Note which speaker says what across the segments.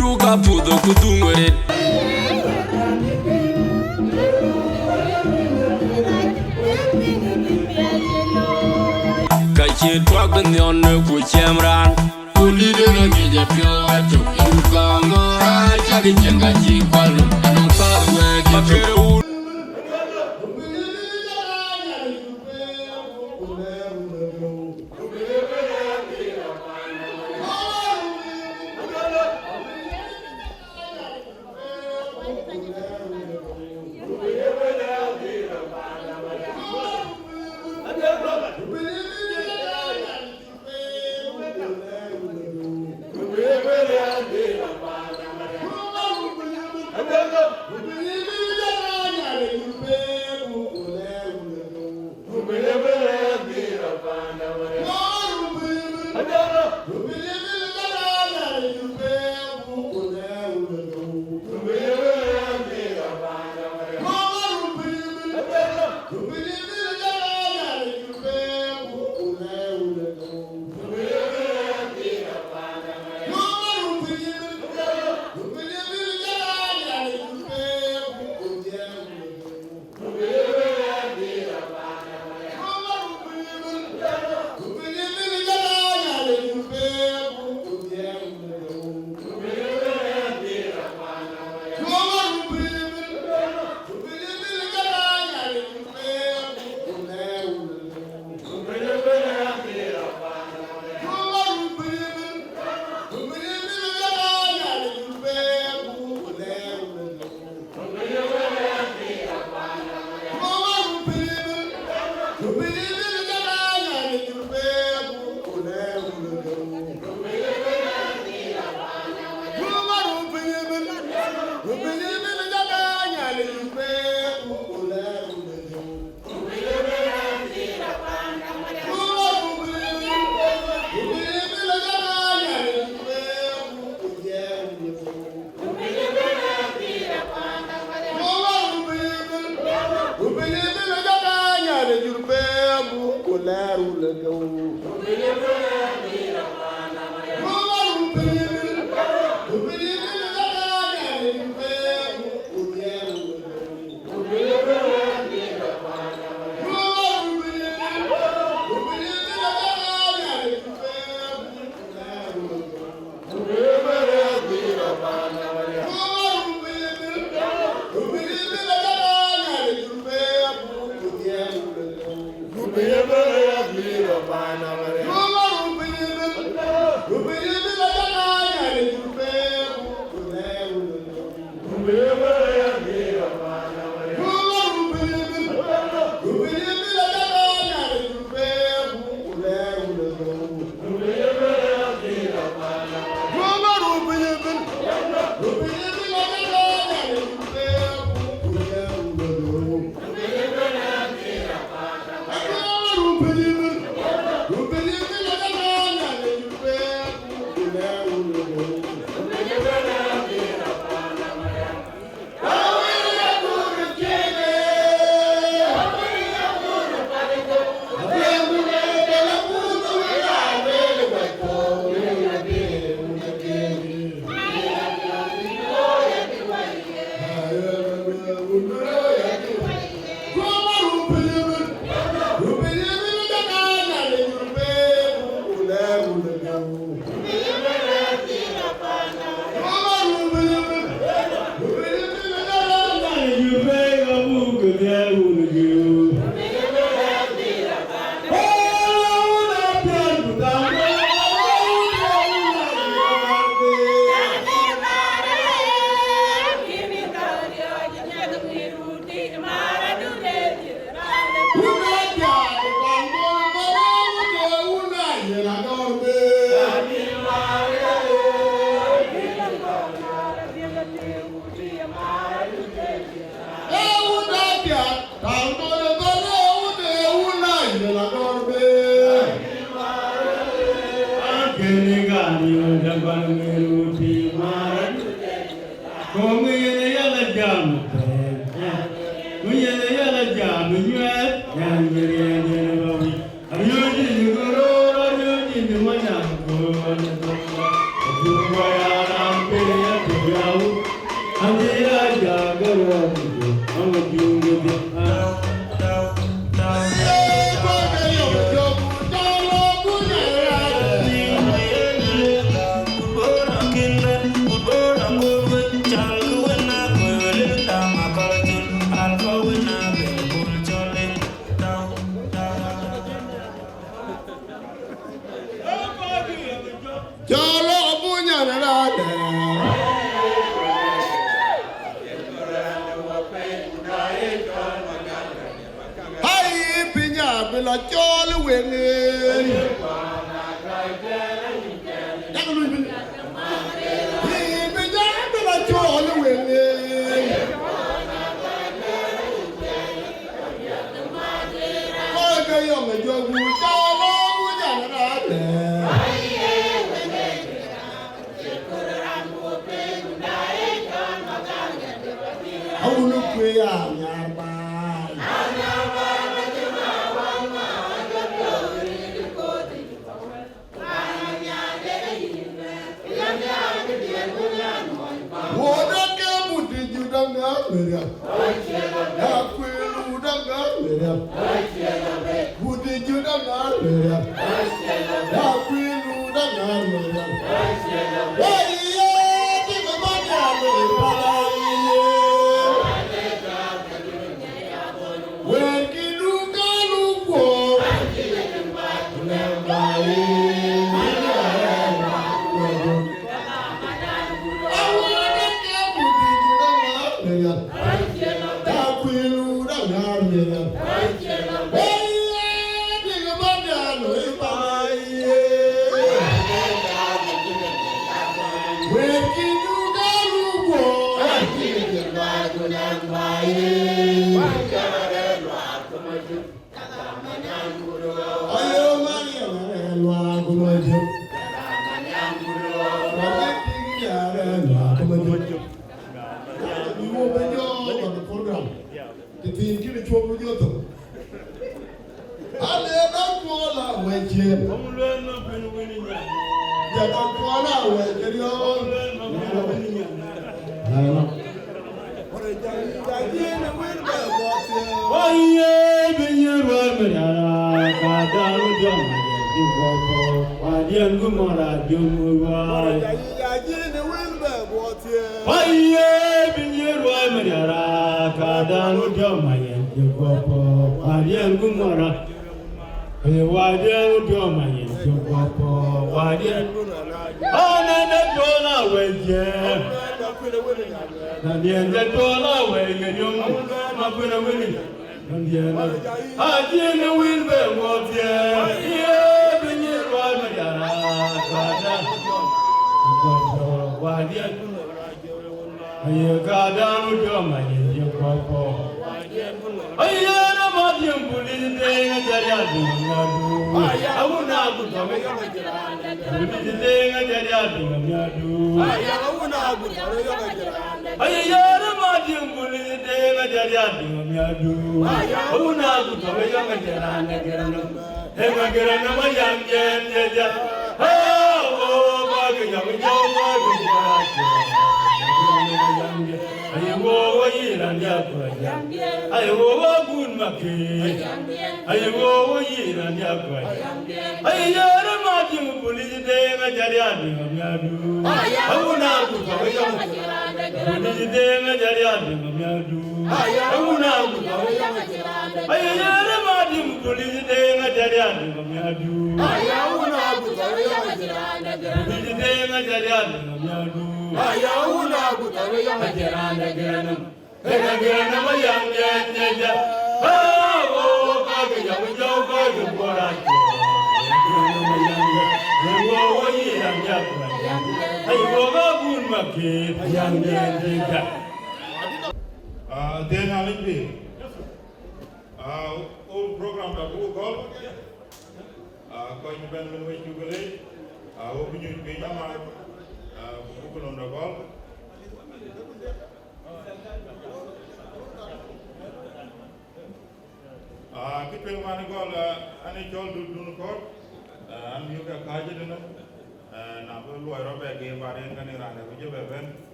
Speaker 1: Piruka pudo kudungere. Kachi twag the on the Kuchamran. Uli de la Gija Pio at Tukanga, Chagi Jenga Chikwal, and on Father.
Speaker 2: I'm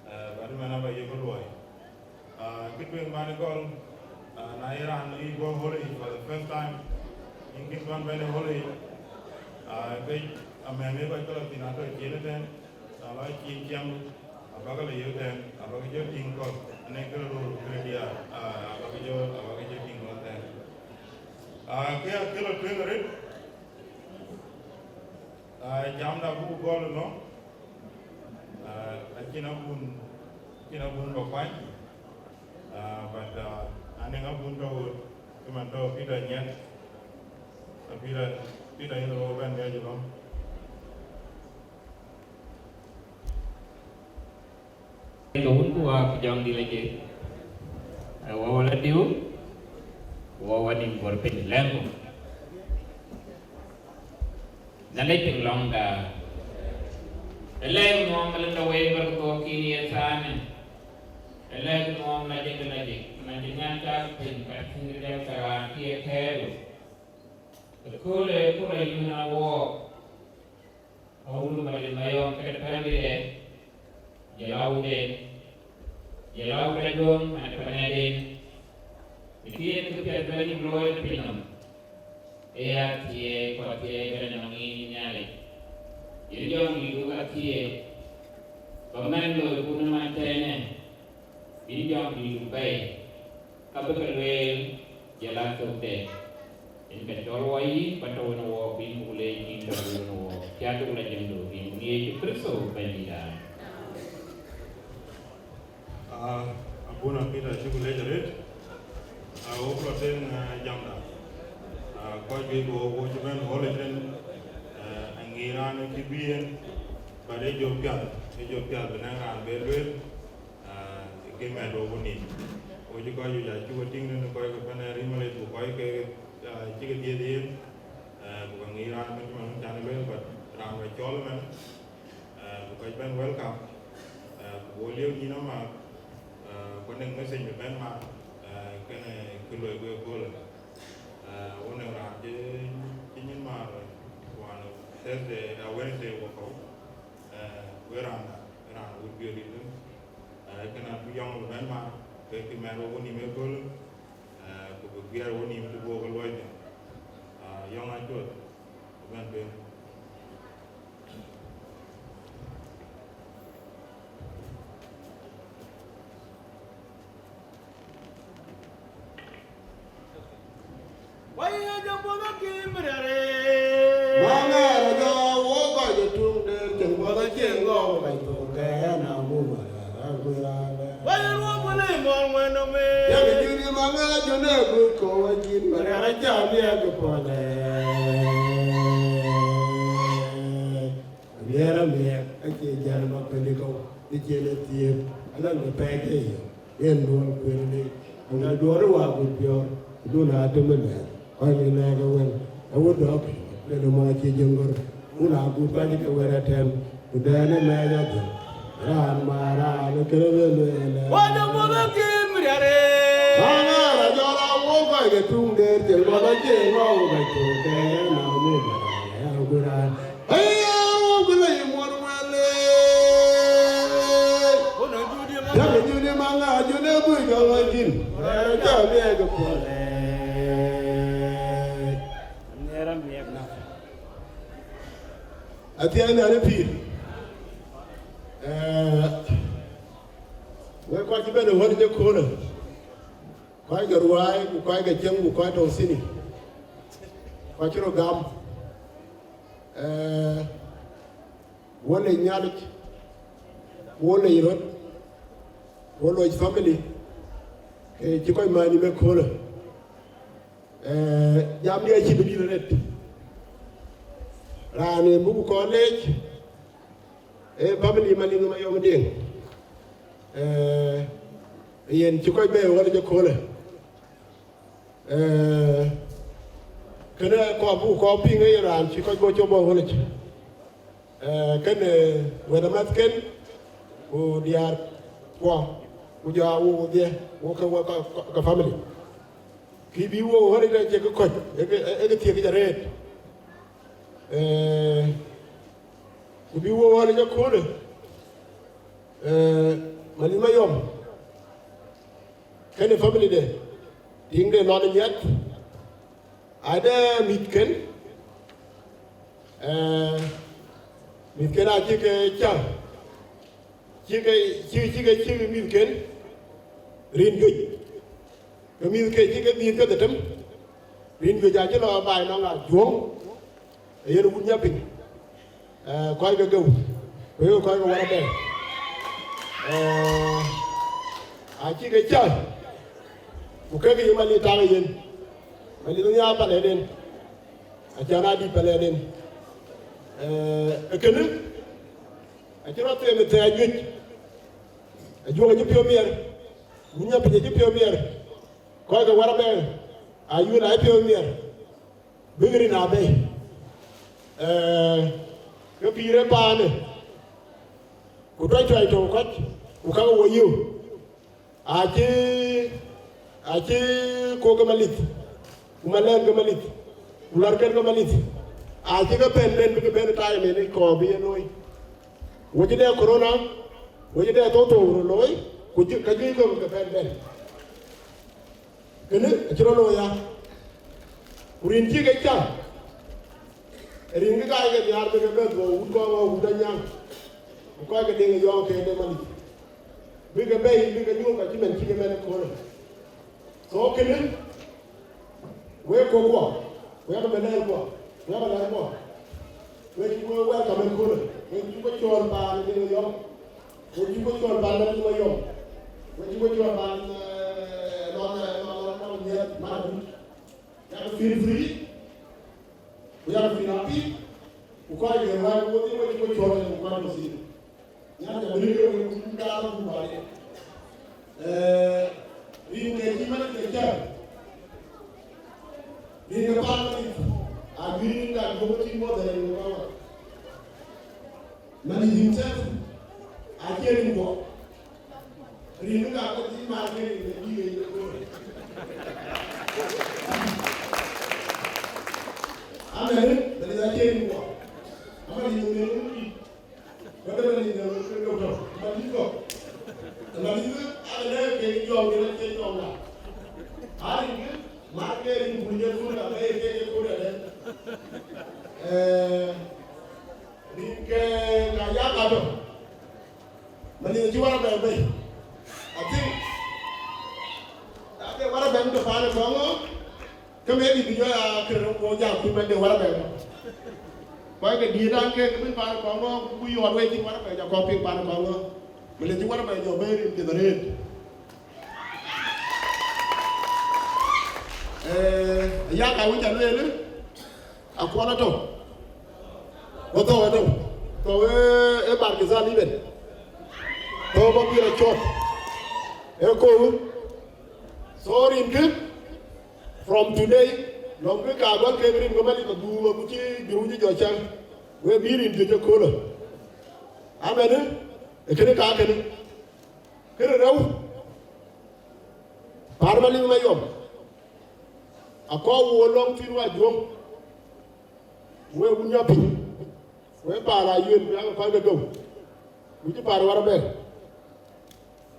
Speaker 2: but mana ba yego loy between Banagol and Iran go holy for the first time in this one very holy a man never got in another Canada like Kim Abaga Yoden Abaga King Cock Negro Gradia Abaga King was there Kia Killer Trigger it jammed up who ball no I Kinabun Bakwai but I think I'm going to Peter yet. Peter in the open there, you know.
Speaker 3: Cái cuốn của John đi lấy gì? Wow là điều, wow là điểm của mình làm không? Nên lấy tiếng lòng cả. Lấy ngon mà lên đầu ấy vào tổ kỳ này sáng. Lấy ngon là gì cái gì? Mà chỉ ngang cha mình phải xin ra cả kia theo. Cô lấy như nào wo? Ông Malith Mayom cái family đấy. Jalau cái đường mà cái này đi. Thì cái cái này blue cái pinam. Thì có thì cái này ngi nhali. Jadi orang itu kaki, pemain lo pun macamnya, ini orang itu baik, tapi kalau jalan tu ini betul wai, betul no, bin mulai bin betul no, tiada mulai jendul, bin ni itu perso banyak.
Speaker 2: Aku nak kita cukup lejerit, aku proses jam dah. Kau juga cuma boleh jen Iran Kibian, pada Ethiopia benangan berber, kemen roboni. Ojo kau juga cuba tinggal kau ke mana rimal itu kau ke jika dia, bukan Iran macam mana ber, but ramai call man, bukan ben welcome. Boleh ni nama, kau neng message ben mak, kena keluar gol. Orang orang je ingin mar. Thursday, Wednesday, we're on would be a reason. I cannot be young with Myanmar, take the man over Nimekul, we are only to go over Lloyd. Young I could, went there.
Speaker 4: Why are you going to
Speaker 5: at the end of the period, we're quite a better what did you call it? Quite a ride, quite a young, quite a city. Quite a gum. One in Yadik, one in Europe, one in family. You quite mind you make call it. Yamia should be red. Rani Mugu College, family Malith Mayom Deng. Ian Chukai Bay, what did you call it? Can I copying around? She could go to Village. Can where the Matkin, who they are poor, who are there, walk a family. Keep you what did I take a cut? Everything is red. If you want to call it, Malith Mayom kene family de ding de non yet ada mitken mitken aji ke chang chi mitken rin gui ke mitken chi ke mit ke dem rin gui ja chi lo bai no nga juong yer bu nyapin koy ga go koy ga Warrabek aji ke chang bukan ke Malith tang yen Malith nya pa le den ajana di pa le den ekene ajira te me te ajut ajuga ji piomier munya pe ji piomier ko ga Warrabek ayu na piomier bigri na be ke pire pa ne ku to to ko ku ka wo yu aji ko ga Malith umaler ga Malith ular ga Malith aji ga pen bi ben tay me ni ko bi noy woji de corona woji de to loy ku ji ka ji ko ga ben kene ajiro lo ya urin ji ga cha rin ga ga yar be ga go u ko u da nyang ko ga de yo ke de Malith bi ga bay bi ga ñu ga ci men ci ga men ko so kene we ko we ga benel ko we ga la ko we ci ko we ka men ko we ci ko ciol ba ni yo we ci ko ciol ba ni ma yo we ci ko ciol ba no ni ma du ya ko free we ya free na pi ko ay ga wa ko ni we ci ko ciol ni ko ma si ya ga ni ko ko ka bu ba ni ne ci ma ne ci ni ga pa ni agiri ga go ti mo da ni ko Malith himself ajeri ko ri ga ko ti ma ke ni ni ko amen da ni ajeri ko amali ni ni ko da ni ni ko Malith ale ke yo ke ke yo la ari marketing punya tu nak baik ke ko dah rinke kaya kado Malith ji Warrabek baik ati ade Warrabek tu faham kongo kami di video kerana ko jam tu bende Warrabek baik ke dia dan ke kami faham kongo kuyu adwe ji Warrabek ja kopi faham kongo Malith ji Warrabek jo baik di darat ya ka wuja lele akwana to woto to e barkiza liben to bo bira chot e ko sorry good from today long ka gon ke rin go Malith du bu ci biru ji jo chang we birin de ko lo amene e kene ka kene rew par Malith Mayom ako wo long tin wa jom we bunya pi we para yuen bi ang fa ga go bu ci par Warrabek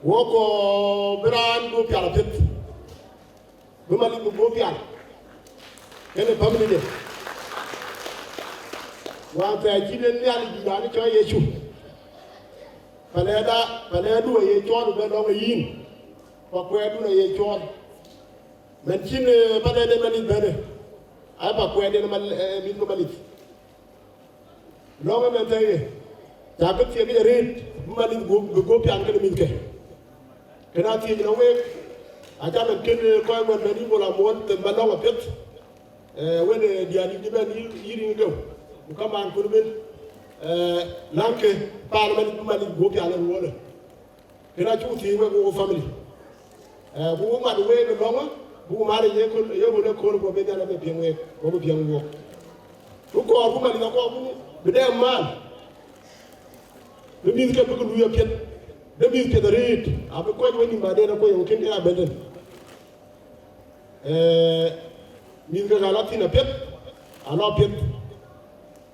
Speaker 5: wo ko bran do piala tet bu Malith bu pial kene family de wa ta ji den ni ali ji dani cho yesu pale du ye cho be do yin ko ko du ye cho men chin pade de Malith bene ay ba ko de min ko Malith longa men tege ta ko tie bi red Malith go pian ke min ke kana tie no we aja men ken ko mo be ni bola mo te balonga pet wene diani di ben yiri ni do ko man ko ben lanke parlement Malith go pian wala kana chu tie we go family bu ma do we longa bu mari ye ko ne ko be dala be pienwe ko be pienwo ko bu Malith ko bu be dem man be mi ke ko lu yo pet de mi ke de rit abe ko woni ma de ko yo ken ya benden mi ke ga latina pet ana pet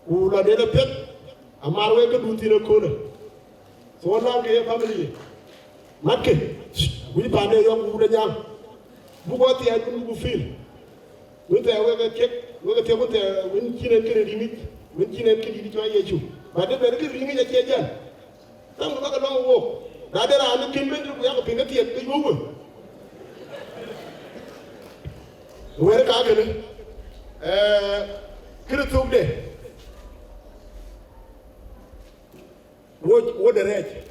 Speaker 5: u la de pet amar we ko du tira ko So now ke family. Matke. We pande young buda jam. Bugo ti adun bu feel. We te we ke we te we te win kinen kene limit. Win kinen kene di choye chu. But the very ringi ja chejan. Tam ko ka long wo. Na dera anu kin ben ku ya ko pinga ti ke yowo. We ka gele. Kire tumde. Wo the red.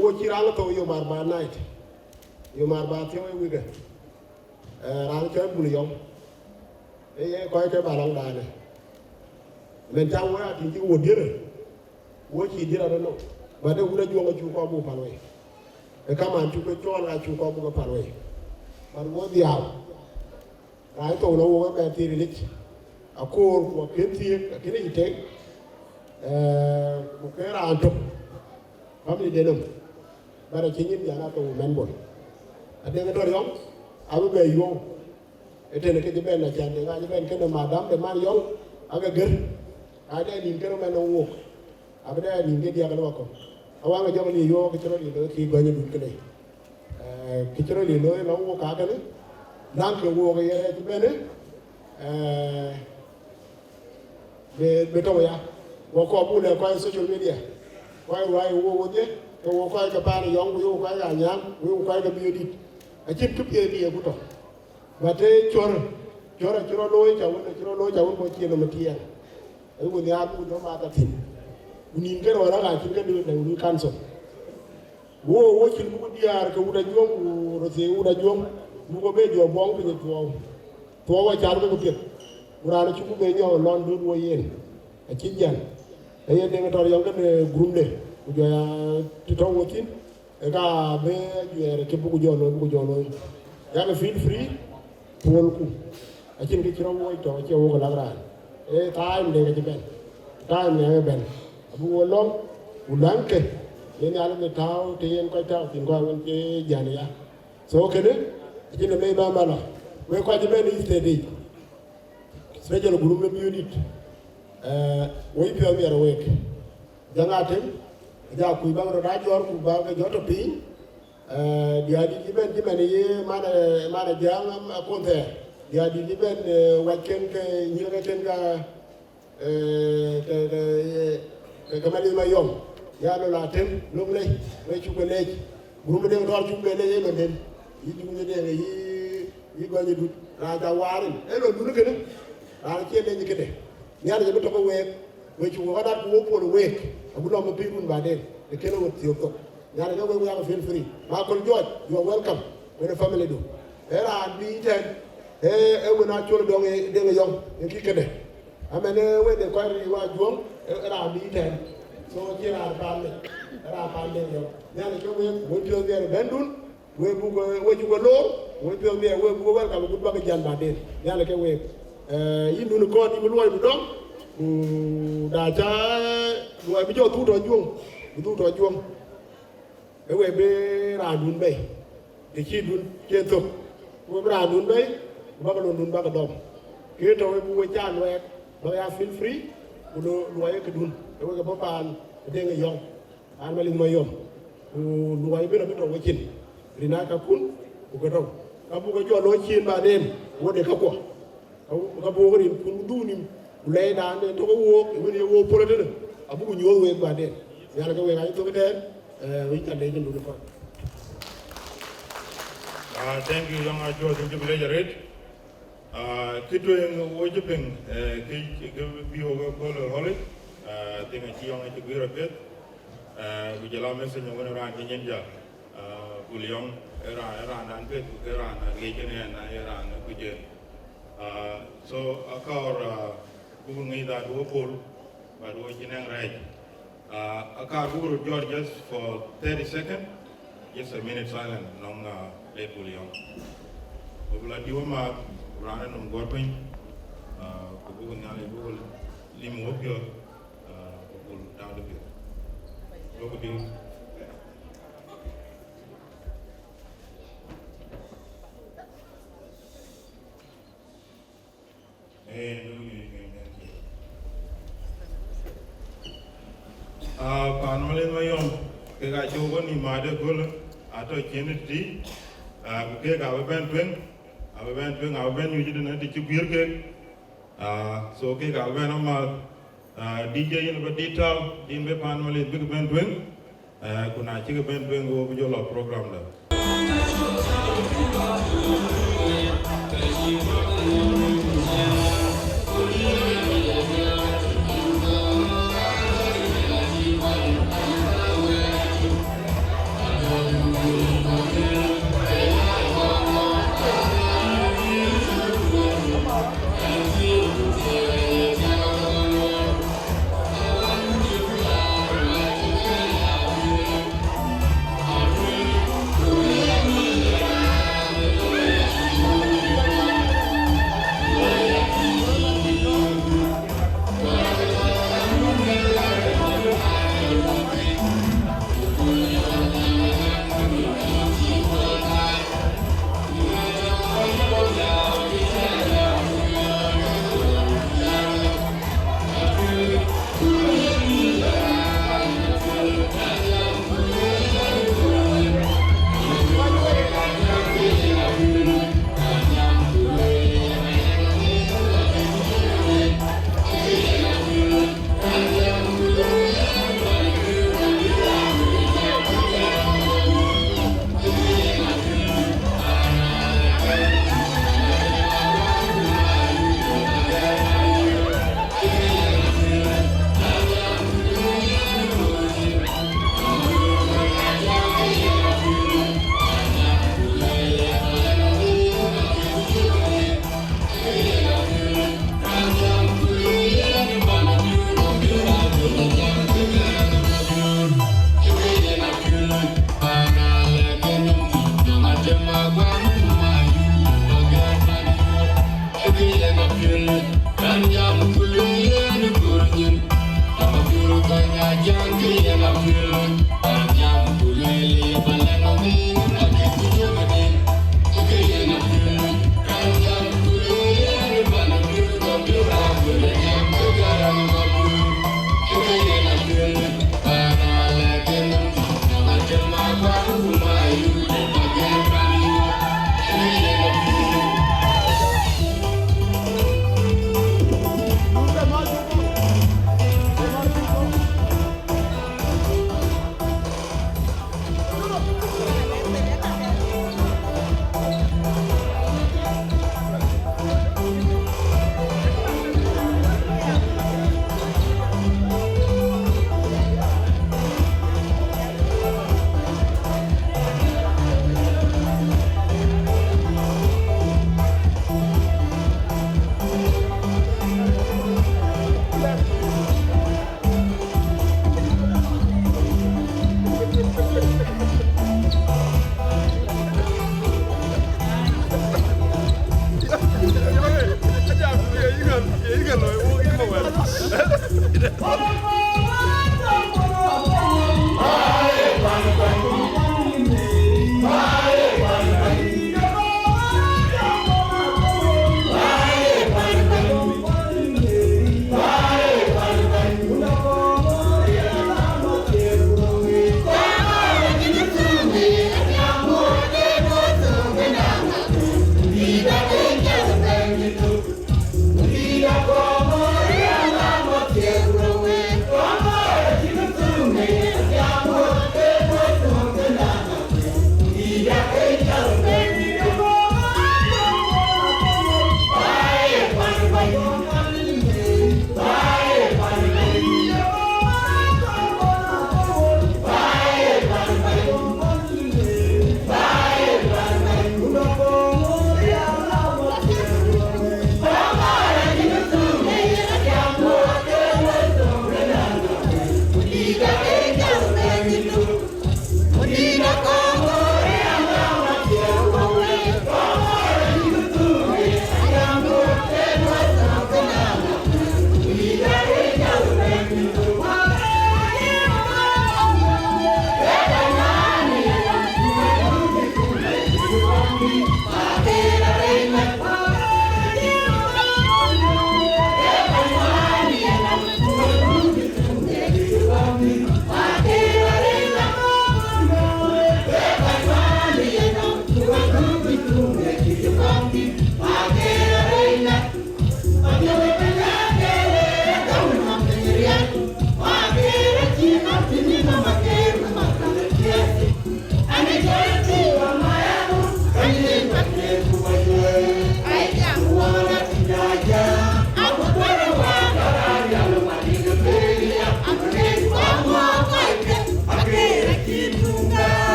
Speaker 5: Wo kiranga to yo marba night. Yo marba ti we wiga. Ran ke bulu yom. Ko ke balang dane. Men jang wa ti ji wo dire. Wo ci dira no. Ba de wura jonga ci ko bu parwe. E kama ci ko chola ci ko bu parwe. Ban wo diaw. Rai to no wo be ti lich. Akor ko penti akine ite. Ko kera anto. Family denum. Bara ci ñim yana to men bon. Ade nga dor yom. Abu be yo. Ete ne ke di ben na jande nga ben ke madam de man yom aga ger. Ade ni ngero men wo. Abada ni ngedi aga wako. Awanga jogo ni yo ke tro ni do ki gonye dun kene. Ke tro ni no no wo ka gane. Nank wo ga yere di ben. Be to ya. Wo ko bu le ko social media. Why wo je ko wo ko ka pa ni yong wo ko ya nyang wo ko ka bi di. A chip tup ye di e buto. Bate chor loy ja wo ci no matiya. E wo ni abu no ma ta tin. Ni ngero wala ga ci ngado da ni kanso. Wo ci bu ko diar ko wuda jom ro se wuda jom bu ko be jo bong bi to. To wa jaar ko pet. Murana ci ku be ñoo non do wo yeen. A ci jan. E ye de ngator yo ngene groupe de. Ku jo ya ti to wotin. E ga be juere ke bu ko jolo. Ya ga feel free. Polku. A ci ngi ci ro wo to ci wo ko lagra. E time de ga ben. Time ne ben. Abu wolong ulanke yen ala me taw te yen ko taw tin ko won ke jani ya so kene jine me ba mala we ko jibe ni stedi sejelo group me unit we pio mi ara wek jangatem ja ku ba ro da jor ku ba ga joto pin dia di jibe ni ye mana jang akonte dia di jibe waken ke nyira ten ga Malith Mayom ya lo la tem lum lay we ci ko lej groupe de dor ci be lay be den yi ñu ñu de yi goñu dut ra ja warin e lo du gëna ra ci le ñi kete ñaar ñu to ko we ci ko da ko ko we abu no ma pirun ba den de kelo wat yo ko ñaar nga we ya feel free ma ko joj you are welcome with the family do era bi ten we na ci lo do de nga yom ki kete amene we de ko ri wa jom era bi ten so jira pande era pande yo nyane ko we to be bendun we bu ko we ju ko lo we to be we bu ko ka bu ba ga jan ba den nyane ke we yindu ko di mu loy du dom da cha lo bi jo tu to juom e we be ra dun be de chi dun ke to we ra dun be ba ga dun ba ga dom ke to we bu we chan we ba ya feel free lo loye ke dun e we ko pan de nga yom an Malith Mayom lu way be no to wakin rina ka kun bu ko taw ka bu ko jolo chin ba den wode ka ko ka bu rin kun duni lay dan de to wo ni wo pole de abu ko ñoo we ba den yalla ka we ay to den wi tan de ndu ko
Speaker 2: thank you young ajo de jubile jaret kito yang wo jepeng ke bi ho ko lo hole dengan ciong itu gue rapet, gue jalan mesen yang mana orang Kenya ja, kuliang era nanti era legend era kuje, so akar gue ngida dua pol, baru jeneng rai, akar gue jor just for 30 seconds, just a minute silent, nong le kuliang, berulang dua mak, berana nong gorpin, gue nyale gue lima waktu down the bill. Look at you. Mayom ke ga chogo ni made gol ato cheniti ke ga ben ben yuji na ti chugir ke so ke ga ben amal DJ in batita din be pan male big ben twin kuna chi ben go jo lo program da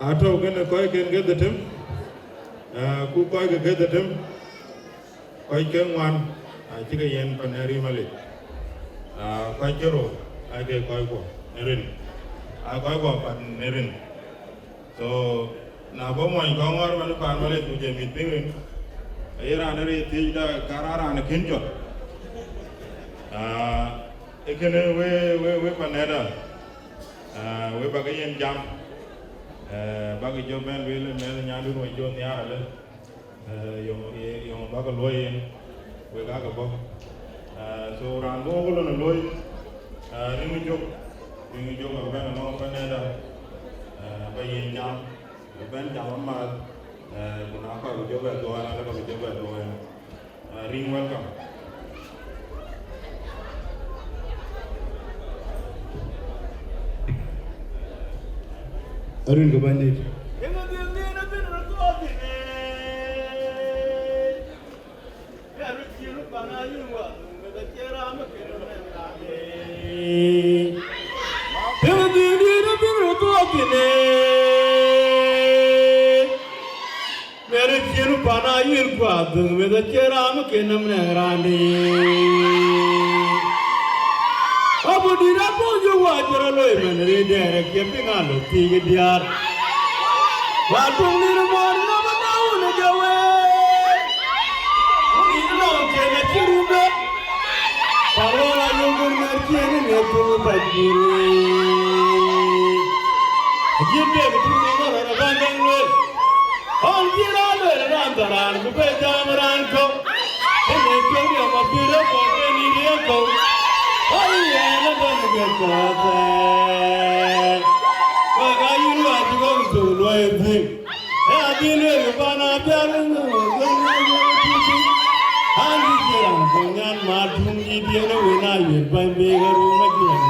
Speaker 2: Athok can get the team. Who can get the team? I can one. I think I am Panari Malith. Quite Jero. I get Koigo. Nerin. I go Pan Nerin. So now go on Gongor and Pan Malith with Jamie Pirin. I ran a Tilda Carara and a Kinjo. I can we Panetta. We Bagayan Jam. Bagi joban will Melanyadu and John Yarle. Yung Bagaloy, we got a book. So Rango and Loy, Nimujok of Ben and all Panetta, Bayan Jam, Ben Jamamad, Bunaka with Joba to another Joba to ring welcome. Arun go bandit.
Speaker 4: yil gwadung with a cheram kinam randi. Abu dirapo you water a loyman, reader, keeping on the Tigidiar. What don't need more number down at your way? You know, can I kill you? Parola, you will not kill me to the you gave it to me on a abandoned way. All the other around the run, to pay down around go. And they told you a beautiful any vehicle. Oh, yeah, I'm going to get that. But are you like to go to the way of thing? I've been here upon a piano. And you get on Ponyan Martin, you know, when I will buy bigger room again.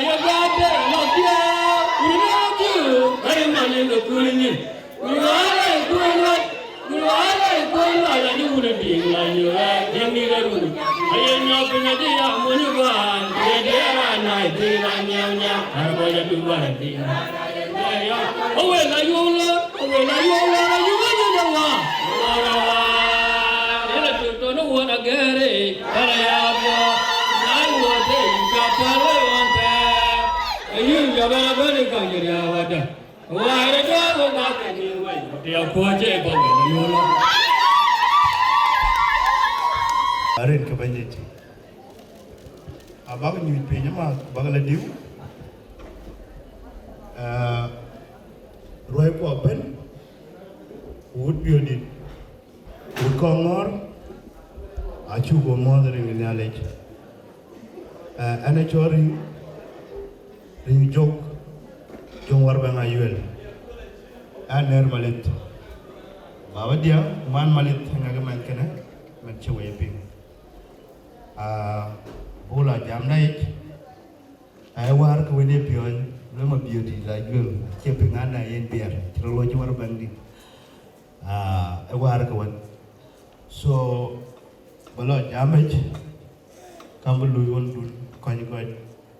Speaker 1: ya gade lo dia ina ki ay mane no kulni wala ko ya ni wala di la yo ni la ru ay nya pe na di ya mo ni ba de de ra na di la nya ar bo ya du ba di ya o we la yo la yu ni wa ela to no wa gare ara ya bo nai wo de ka pa lo wanta ayu ya ba ba ni ka ya wa da wa ra da wo ga ka ni wa de ya ko je ba we la yo la
Speaker 2: Arin ke banyak. Abang ni punya mah abang la diu. Roy ko ben. Wood biodit. Wood kongor. Acu ko mo dari ni alej. Ana chori. Ring jok. Jong war bang ayuel. Aner malit. Bawa dia man malit ngaga man kena. Man cewe ping. Bola jam naik, ay war ko wene pion, lama beauty la jul, cepe ngana yen biar, terlalu cuma bandi. Ay war ko wan. So bola jam naik, kamu luyon dun, kau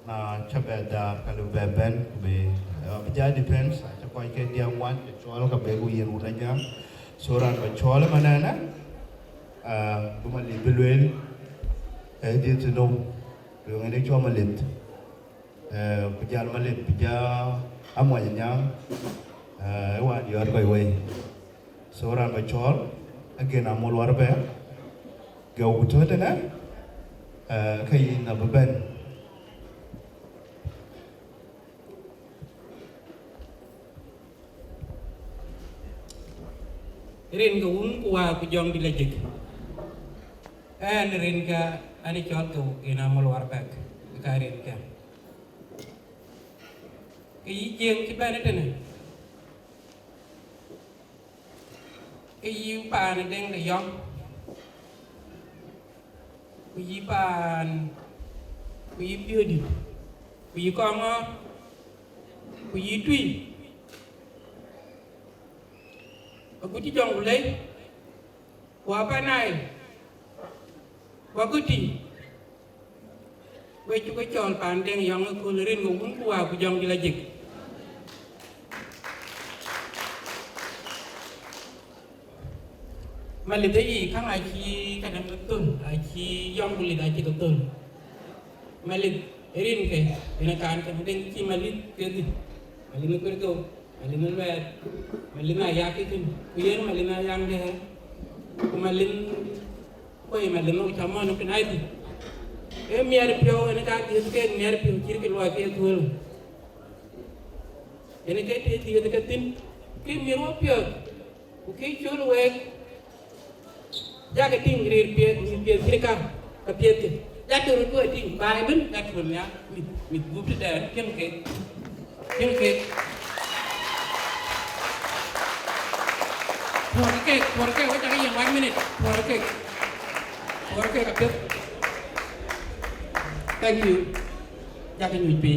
Speaker 2: na cabe da kalau beben, be berjadi depends, cakap ikan dia wan, soal kau begu yen udah jam, seorang bersoal mana na, cuma libeluel. Dia tu nom, orang ini cuma Malith, pejalan Malith, pejalan amuan yang, awak dia ada kau seorang bercol, agen Ayak Warrabek, kau betul tu kan? Kau nak beban.
Speaker 6: Rin ka kuah kujong dilajik. Rin ka ani chol ka ina Ayak Warrabek ka rin ka. Ki jeng ki bana tane. Ki pa na deng da yong. Ki pan ki biodi. Ki kongo. Ki tui. Aku ti jong ulai. Wa pa nai. Wakuti, wecu kecol pandeng yang ngekulerin ngomong kuah kujang dilajik. Malith ai kang aci kadang betul, aci yang boleh aci betul. Malith erin ke, enakan kadang ci Malith kedi, Malith nukerto, Malith nulwer, Malith ayak itu, kuyer Malith ayang deh, Malith koi malino chama no penaiti miar pio ene ka ke miar pio kir ke lwa ke thul ene ke te ti ke tin ke miro pio ke chul we ja ke ting rir pio kir ka pio ti ja tu ko ting bai ben ja tu nya mit bu te da ken ke porque we ta yang 1 minute porque kapit. Thank you. Jangan lupa.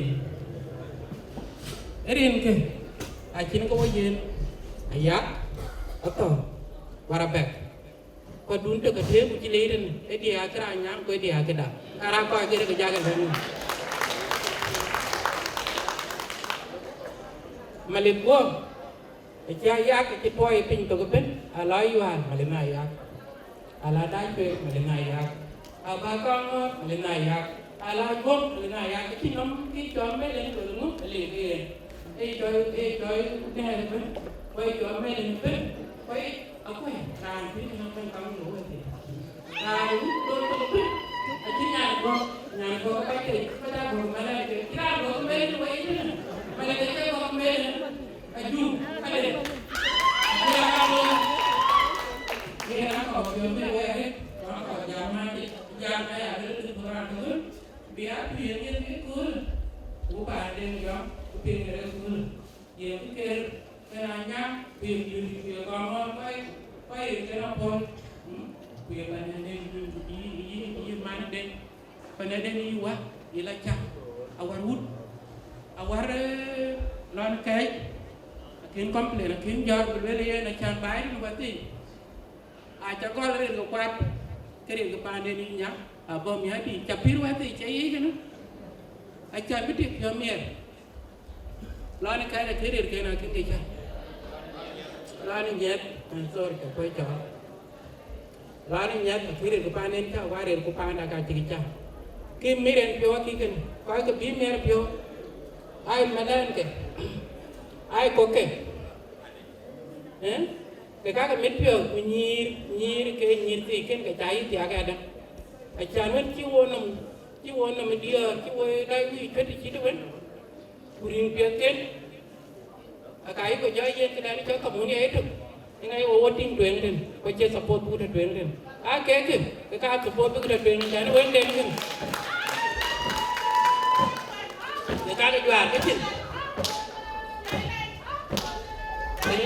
Speaker 6: Erin ke, acin ko yen, Ayak, Athok, Warrabek. Kau dunte ke dia buci leren, dia keranya, kau dia keda. Arah kau aja kejaga dulu. Malith bo, Ayak itu boy pintu kepen, alayuan Malith Ayak. Ala dai Malith Ayak, abakang Malith Ayak, ala gom Malith Ayak. Kinom kinom melen dulu melen. Joy deh ben, boy joy melen ben, boy aku ya. Nanti kinom kamu dulu nanti. Nah itu ben, aja nyanggo apa itu? Pada gom mana itu? Kira gom melen boy itu. Mana itu gom melen? Aju, ada. Kira kamu. Kira kamu gom melen. Kalau jangan ada di orang tu, biar biarnya ikut. Bukan ada yang pikir ikut. Dia pikir kenanya pikir kamu baik kenapa? Pikir banyak ini mana deh? Pada ni wah, dia lacak. Awal wud, awar lon kay kin complain kin jor bel ye na chan bay no bati a cha gol re ko kwat kere ko pande ni nya a bom ya di chapir wa ti chai kana a cha biti yo mer lon kay la kere ke na kin cha lon nyet an sor ko ko cha lon nyet kere ko pande cha wa re ko panda ka ti cha ki miren pyo ki ken ko ko bi mer pyo ai madan ke ai ko ke cái các cái miếng phiếu nhir cái nhir thì cái trái thì cái đó cái trái nó chỉ uốn nằm đi chỉ uốn đây cái chuyện chỉ đó vẫn kuring phiếu cái của giai yên cái này cho cộng như ấy được ngay voting tuyển lên có chơi support cũng được tuyển lên cái các support cũng được tuyển cái nó vẫn đến cái các cái đoàn cái gì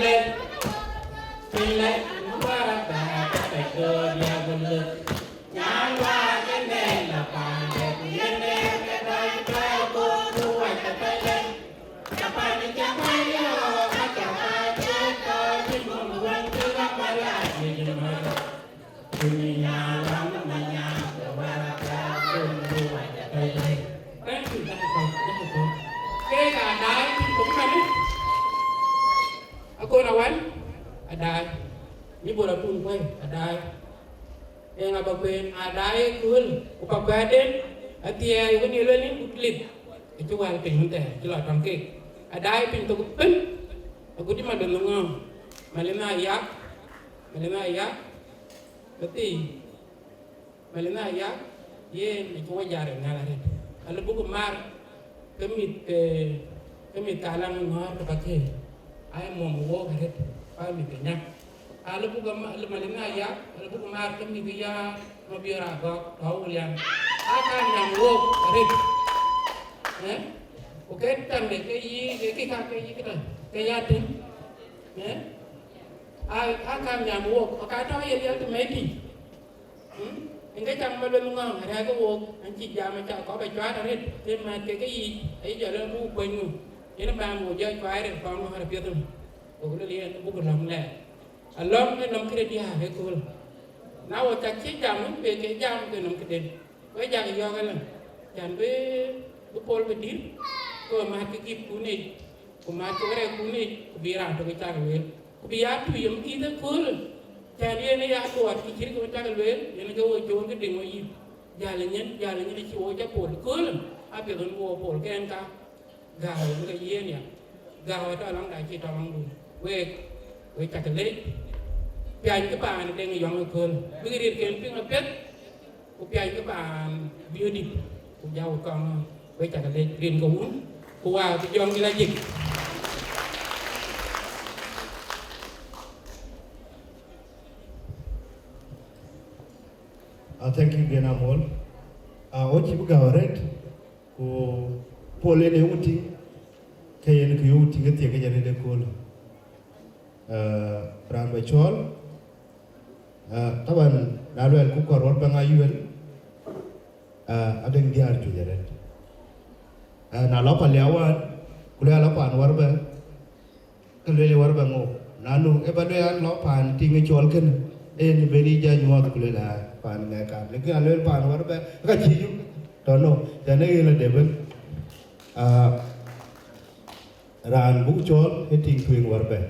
Speaker 6: lên Malith Mayom Warrabek phải cơ nhà vân lực nhãn qua cái nền là bàn đẹp yên đêm cái tay tay cô thu hoạch cái tay lên chả phải đi chả phải đi hồ chả phải chết coi trên một vườn cứ gấp ba lại như nhưng mà từ nhà lắm mà nhà của Warrabek cùng thu hoạch cái tay lên cái chủ ta không cái cả đái cũng là đấy cô nào anh adai ni bola pun koy adai e nga bapen adai kul upabaden atia yo ni leni utlit e jual pin te jilo tangke adai pin to pen aku di madongo malena ya beti malena ya ye ni ko jare ngala re ala buku mar kemit kalang ngor to bakhe ai mom wo kare pa mi kenya ala buku malena ya ala buku mar kemit ya no biara go taulian akan yang wo kare oke tan de ke yi ke ka ke yi kada ke ya tin ai akan yang wo ka ta ye ya te meti cái trăm mà lên ngon ra cái vô anh chị già mà chào có bài chóa đó hết thêm mà cái gì ấy giờ nó mua quên luôn thế nó ba mùa chơi chóa rồi con nó hay biết không cũng nó liền nó bút cái lòng này anh lom cái lòng cái đi hà cái cô nào ở chặt chiếc jam về cái jam cái lòng cái đền với jam cái do cái này jam với pol với đít cô mà cái kịp cú này cô mà cái cú này bị ra cho cái chàng về bị áp tùy em kia tới cô jadi ini ya kuat kecil kita kan bel, yang jauh jauh ke dengo i, jalannya di ciwo aja pol, kul, apa yang gua pol ke angka, gaul ke iya ni, gaul itu orang dah kita orang dulu, we cakap leh, pian ke pan dengo yang kul, begini camping apa, pian ke pan biodip, jauh kang, we cakap leh, green kau, kuah yang dilajik.
Speaker 5: Thank you again, Amol. What you got right? Ko pole ne uti, kayen ko uti ngati ka jare de ko. Ran ba chol. Taban nalwel ku ko rod ba nga yuel. Adeng diar ju jare. Na la pa lewan, ku la pa an warba. Ka le warba ngo. Nanu e ba do yan lo pan tinga chol ken. En beri ja nyuat ku la. Pan ngay cả, lekin alwel pan Warrabek, cái gì cũng đó no, cho nên là devil, ran buk chol, cái ting thuyền Warrabek,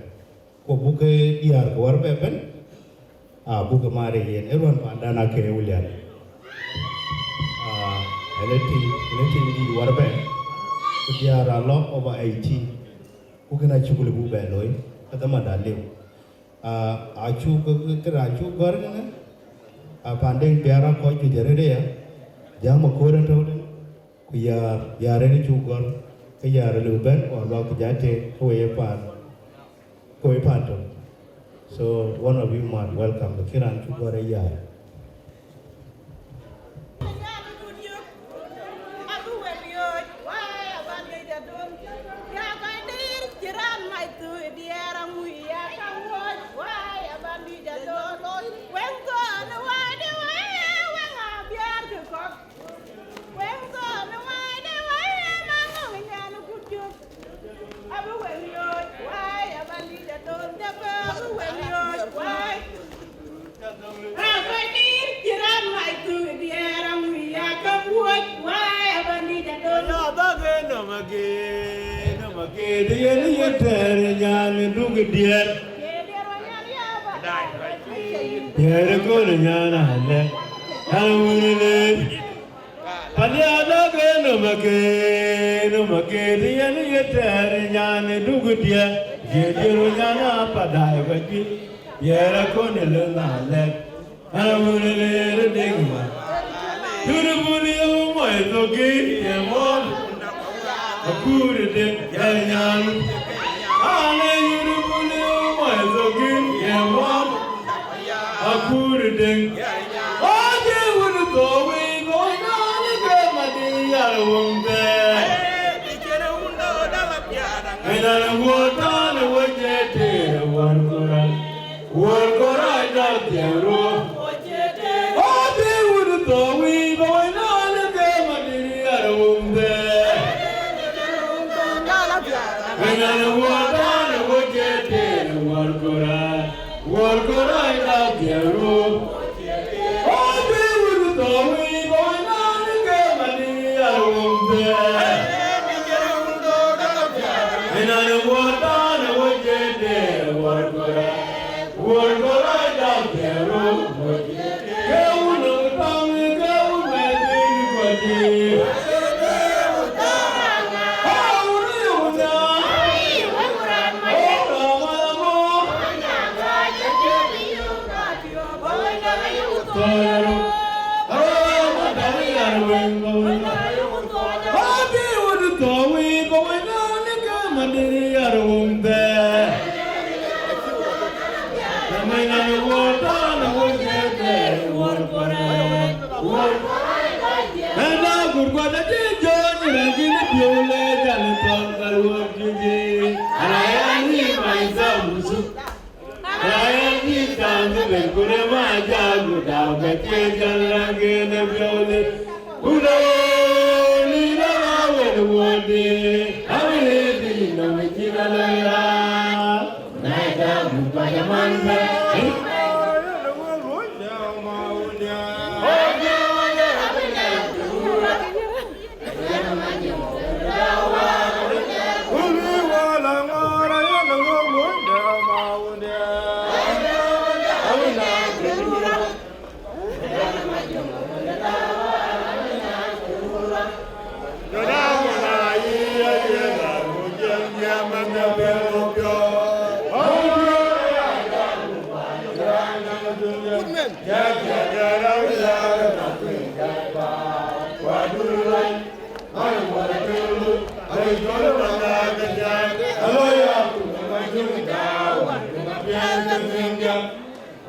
Speaker 5: ko buk cái diar Warrabek ben, buk cái mare yen, everyone pan dana ke ulian, electing di Warrabek, diar alok over 80, buk kena cukup lebu beloi, kata mana lew, acu ke acu gar kan? Pandai biara kau tu jadi dia, jangan makoran tu, kuyar ni juga, kuyar luban, orang kejati, pan tu. So one of you might welcome the kiran juga raya.
Speaker 4: namake de yeter nyan dug dier yer ko nyana le halune Panyada ke namake de yeter nyan dug dier yer nyana padai baji yer ko ne le halune dingma Turubuli my dogi emon Akurde yanyan Ale yurubuli my dogi emon Akurde Ade would go away going on again my yarwumde And I walk on the way one Koran out there Ade would go away going on again my yarwumde And I walk on the way one Koran out there Ade would go away going on again my yarwumde And I walk on the way one Koran out there Go no time go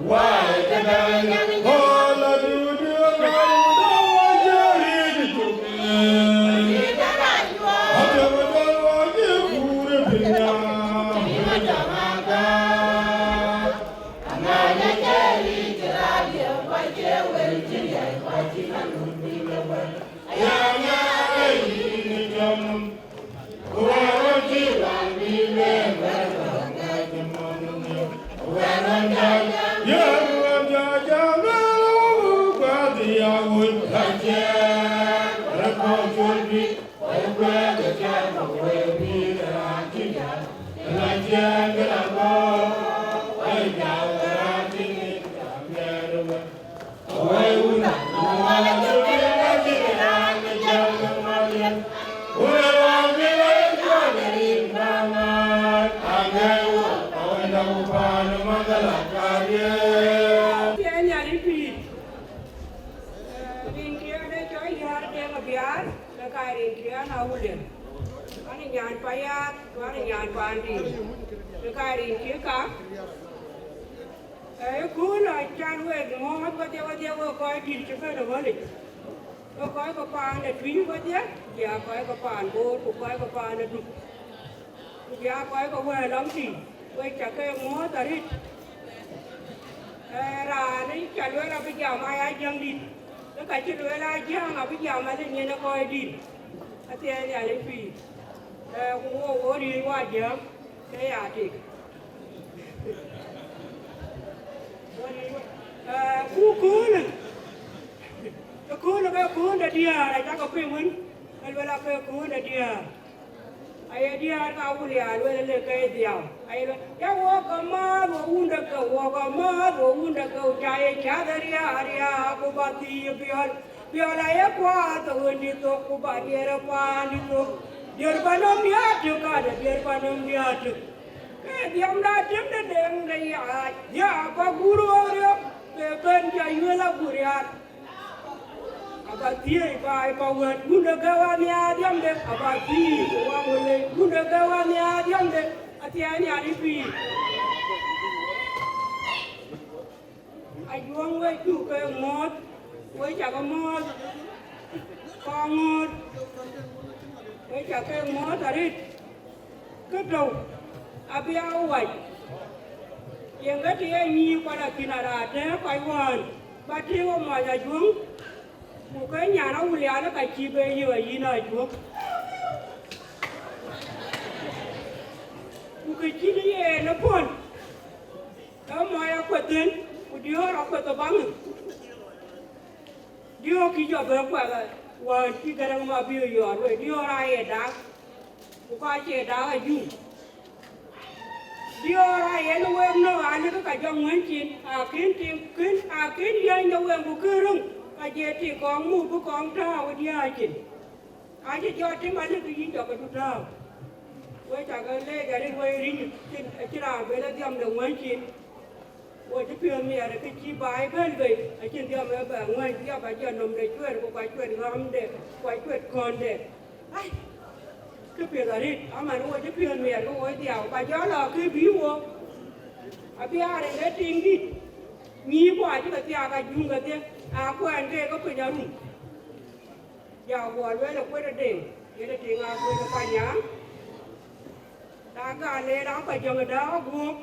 Speaker 4: my
Speaker 7: ai dia ka uli alwe le kai dia ai ya wo ka ma wo unda ka wo ka ma wo unda ka jaye chadaria aria ko bati biar biar ay kwa to ni to ko ba dia pa ni to dia panom dia tu ka dia panom dia tu dia mda tim de deng de ya pa guru aria pe ben ja yela guria abati ba ba wet unda ka wa ni adiam de abati wa wole unda ka wa ni adiam de atiani ali pi ayuang we tu ke mot we cha ko mot ko mot we cha ke mot arit ke do abia wai yang ga ti ni pada kinara te pai wan ba ti wo ma ya juang một cái nhà nó uli nó cái chi bê như vậy gì này chuột một cái chi này nó buồn đó mà nó quật đến một đứa nó quật tao bắn đứa khi cho bé quật là và khi cái đó mà bây giờ rồi đứa ra đá một cái chơi đá là dung đứa ra nó quen nó ăn nó cái trong nguyễn chín kiến dân nó quen một cái rung aje ti kong mu bu kong ta wa dia chin aje jo ti ma le ki jo ka tu ta we ta ga le ga ri we ri chin chira be la diam de wan chin we ti pyo mi ara ki chi bai ben be a chin diam me ba wan dia ba jo nom de chue ko ba chue ngam de ko chue kon de ai cái việc là đi, mà nó cái việc này nó cái điều, bà giáo là cái ví dụ, bây giờ để tiền đi, nhiều quá chứ cái cái dùng cái tiền, quen cái có phải nhúng, giờ qua với là quên được tiền, cái là tiền quên được phải nhá, đã cả này đã phải cho người đó buộc,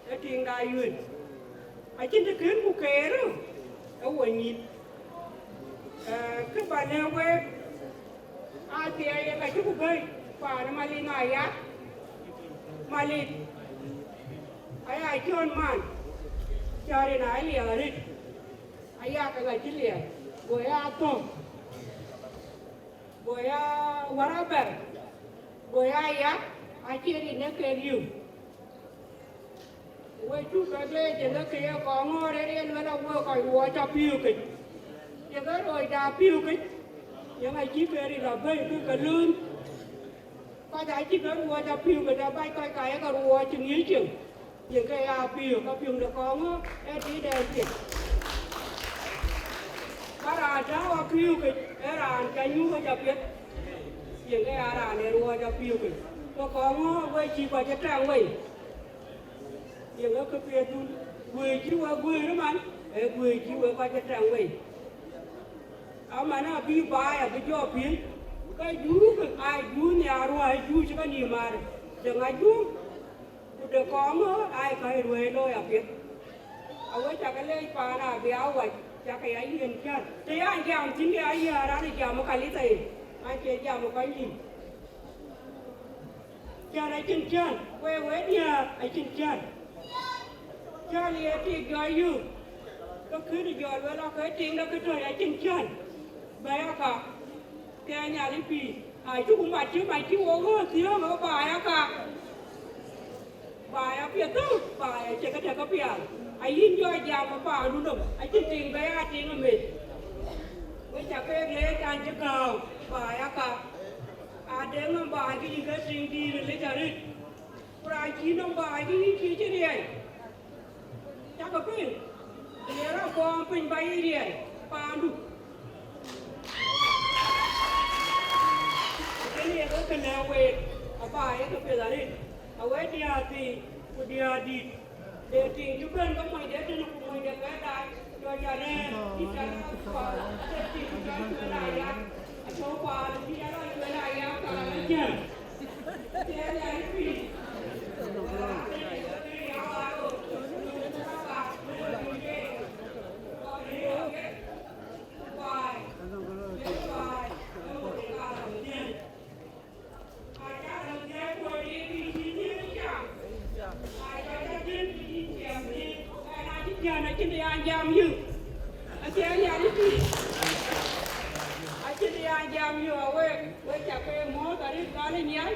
Speaker 7: cái tiền đại yến, trên cái kiến của kẻ đó, ở ngoài nhìn, cái bà này quên thì ai cái chú bơi và nó Malith này á Malith ai chôn man cho đến ai liền đi Ayak cái chữ liền rồi Athok rồi Warrabek rồi Ayak chia đi nó kêu nhiều rồi chú cái đây thì nó kêu có ngô đấy nó đâu có coi hoa cho phiêu kịch thì cái rồi đã phiêu kịch những ai chỉ về đi là về cái lương, coi thấy chỉ cái mua cho phiêu người ta bay coi cái mua chừng ý chừng, những cái phiêu được con á, đi đèn chị, cái là cháu phiêu cái là cái nhu cái chập biết, những cái là này mua cho phiêu nó con với chỉ qua cho trang vậy, những cái phiêu tu, quỳ chứ qua quỳ đó mà, quỳ chứ qua cho trang vậy. Amana bi baya bi jo pin ka ju ai ju ni aru ai ju chi ka ni mar de nga ju ku de ko mo ai ka ruwe lo ya pin awe cha ka le pa na bi awa cha ka ai yen cha te ya jam tin ya ya ra ni jam ka li tai ai che jam ka ni cha ra chin chan we dia ai chin chan cha li ti ga yuก็คือเดี๋ยวเวลาเคยจริงแล้วก็เจอไอ้จริงจันไปอะค่ะแกเนี่ยลิปีไอ้ทุกคนมาชื่อมาชื่อโอ้โหเสียงเขาไปอะค่ะไปอะเปียตู้ไปเจ๊ก็เจ๊ก็เปียไอ้ยินย่อยยาวมาป่าดูหนุ่มไอ้จริงไปอะจริงอะมิไว้จากเล็กการจะเก่าไปอะค่ะเด็กน้องบ่ายที่ยิงก็จริงดีเลยจ้ะนี่ปลายชีน้องบ่ายที่ยิงชี้เฉลี่ยจักก็เป็นdia orang buang pun bayi dia, pandu. Ini aku kena wait, apa ya tu pelari, awak dia di, dating juga kan mai dia tu nak mai dia kata, jual jalan, kita nak apa, dating juga jual ayam, coba dia orang jual ayam kalau aja, dia ni. Anh đi ăn giam như anh chị anh đi đi anh chị đi ăn giam như ở quê chả quê mó cả đi cá lên nhái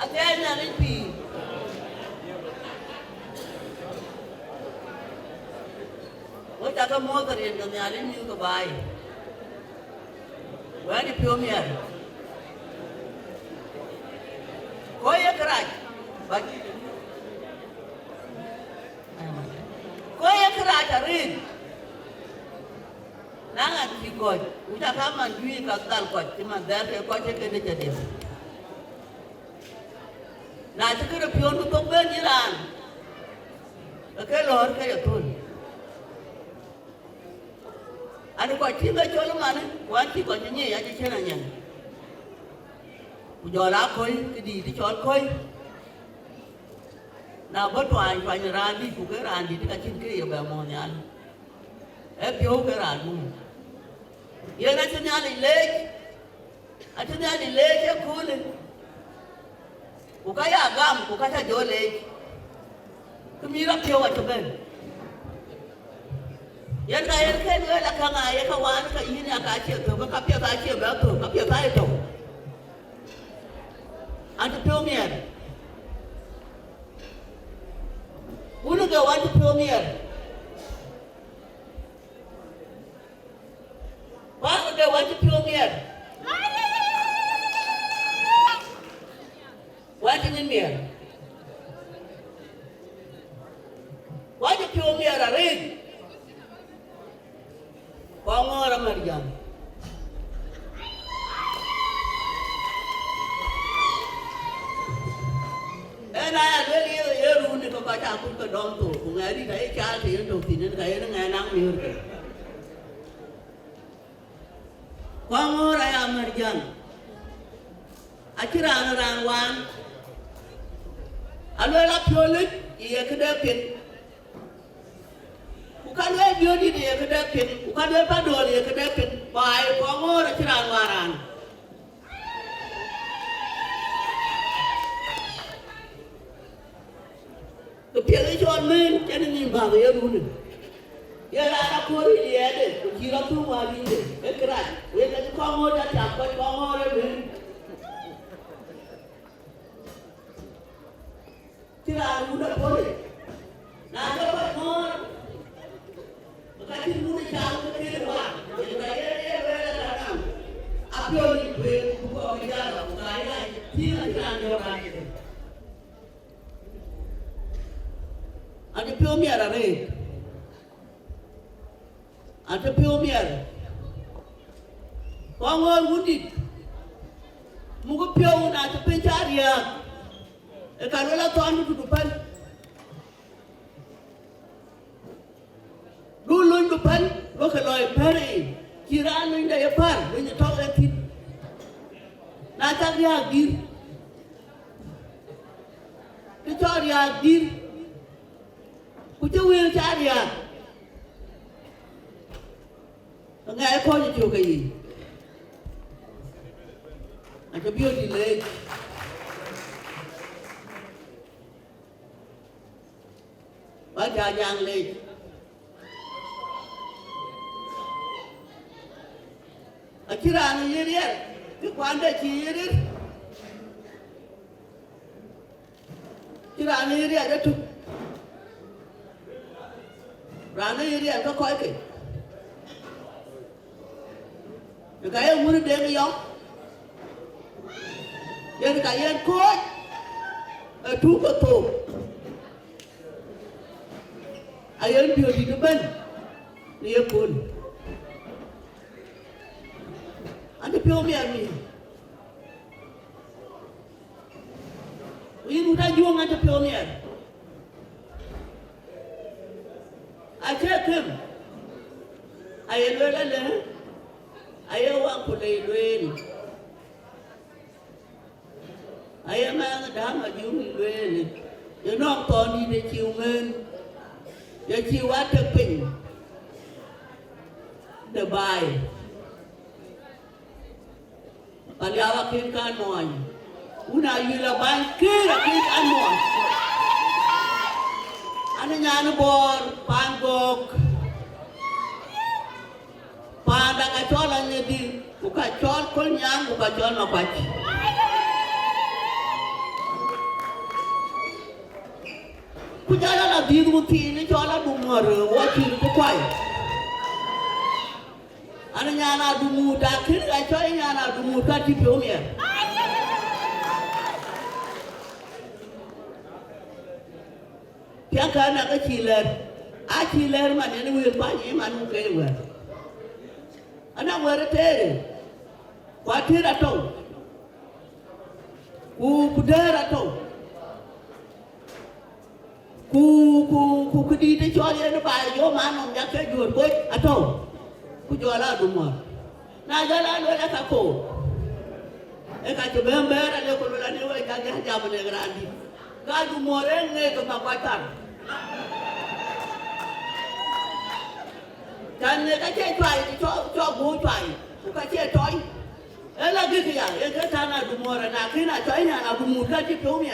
Speaker 8: Again, I repeat. What I got more than the island you go by. Where did you meet? Koya crack, but Koya crack a ring. Now you go, which I come and do it at that point. You must therefore quite a good. Now to get a pion to come back Iran. Okay, Lord, can you tune? And quite timber Choloman, one keep on the knee at the Kenan. Would your coin, the short coin? Now, but I find a randy who get Randy to catch him clear about Monian. If you get on moon. You're not a nearly lake. I tell you, lake, you're cooling. Ukaya gam, Ukata Jole. Come here up here what to bed. Yet I can't go like a Yakawan, Yaka, to look up your Kachi about to up your title. And to tell me, who do you want to tell me? What do you want to tell me? What in me? What did you me a ring? Pongor American. And I really hear Runi Kokata put a don to who I did a child here to finish the and I'm here. Pongor American. Akira around one. I will up your lip, you could have been. Who can have you did you could have been? Who can have a door you could have been? By Pongor Chiran. The Pirish on men, getting in Bavaria. Yet I put it the edit, which you don't do while you did. That's right. We're going to come over that up, but Pongor. Tira muda boleh. Nah dapat more. Bukan muda jauh ke depan. Jadi dia berada. Apa yang buat bicara bukan tira orang itu. Ada piomier ada. Ada piomier. Pangol mudit. Muka pion ada pencarian. Kalau lah tuan itu depan, dulu depan, kalau peri, kira anu indah ya par, banyak tahu lagi. Nanti dia agir, kita dia agir, kita wil cari ya, enggak ekor je juga ini, ada biar dilek. Baca yang lain. Akhirnya ni dia, di kuanda ciri. Akhirnya ni dia ada tu. Rana dia kau kau ke? Kaya murid dia ni yang, dia kaya kau, tu betul. Ayah dia di depan, dia pun ada piomier ni. Ini sudah jual ada piomier. Aja kem, ayah lelala, ayah wang pulai luin, ayah mana dah maju luin, dia nak toni dia ciuman. Ya jiwa terping, terbaik. Pada awak kira anuan, una yula bangkir kira anuan. Anu nyanu bor, panggok, pandang acolannya di, buka col kol nyang, buka col napaci. Kujala la diru tini chola dumar wachi ku kwai. Ana nyana dumu da kin ga choi nyana dumu ka ti pyomi. Pia ka na ka chiler. A chiler man ni wi pa ni man ke wi. Ana wara tere. Kwa tira to. Ku kudera to. Ku di te cho ye no ba yo man on ya ke jur ko ato. Ku jola dumor. Na jala lo la ka ko. E ka to bembera le ko la ni wa ka ga ja bane grandi. Ka dumor nge ko ma kwatan. Dan ne ka che twai cho bu twai. Ku ka che toi. E la gi ya e ka ta na dumor na kina toi na na dumur ka ti pyo mi.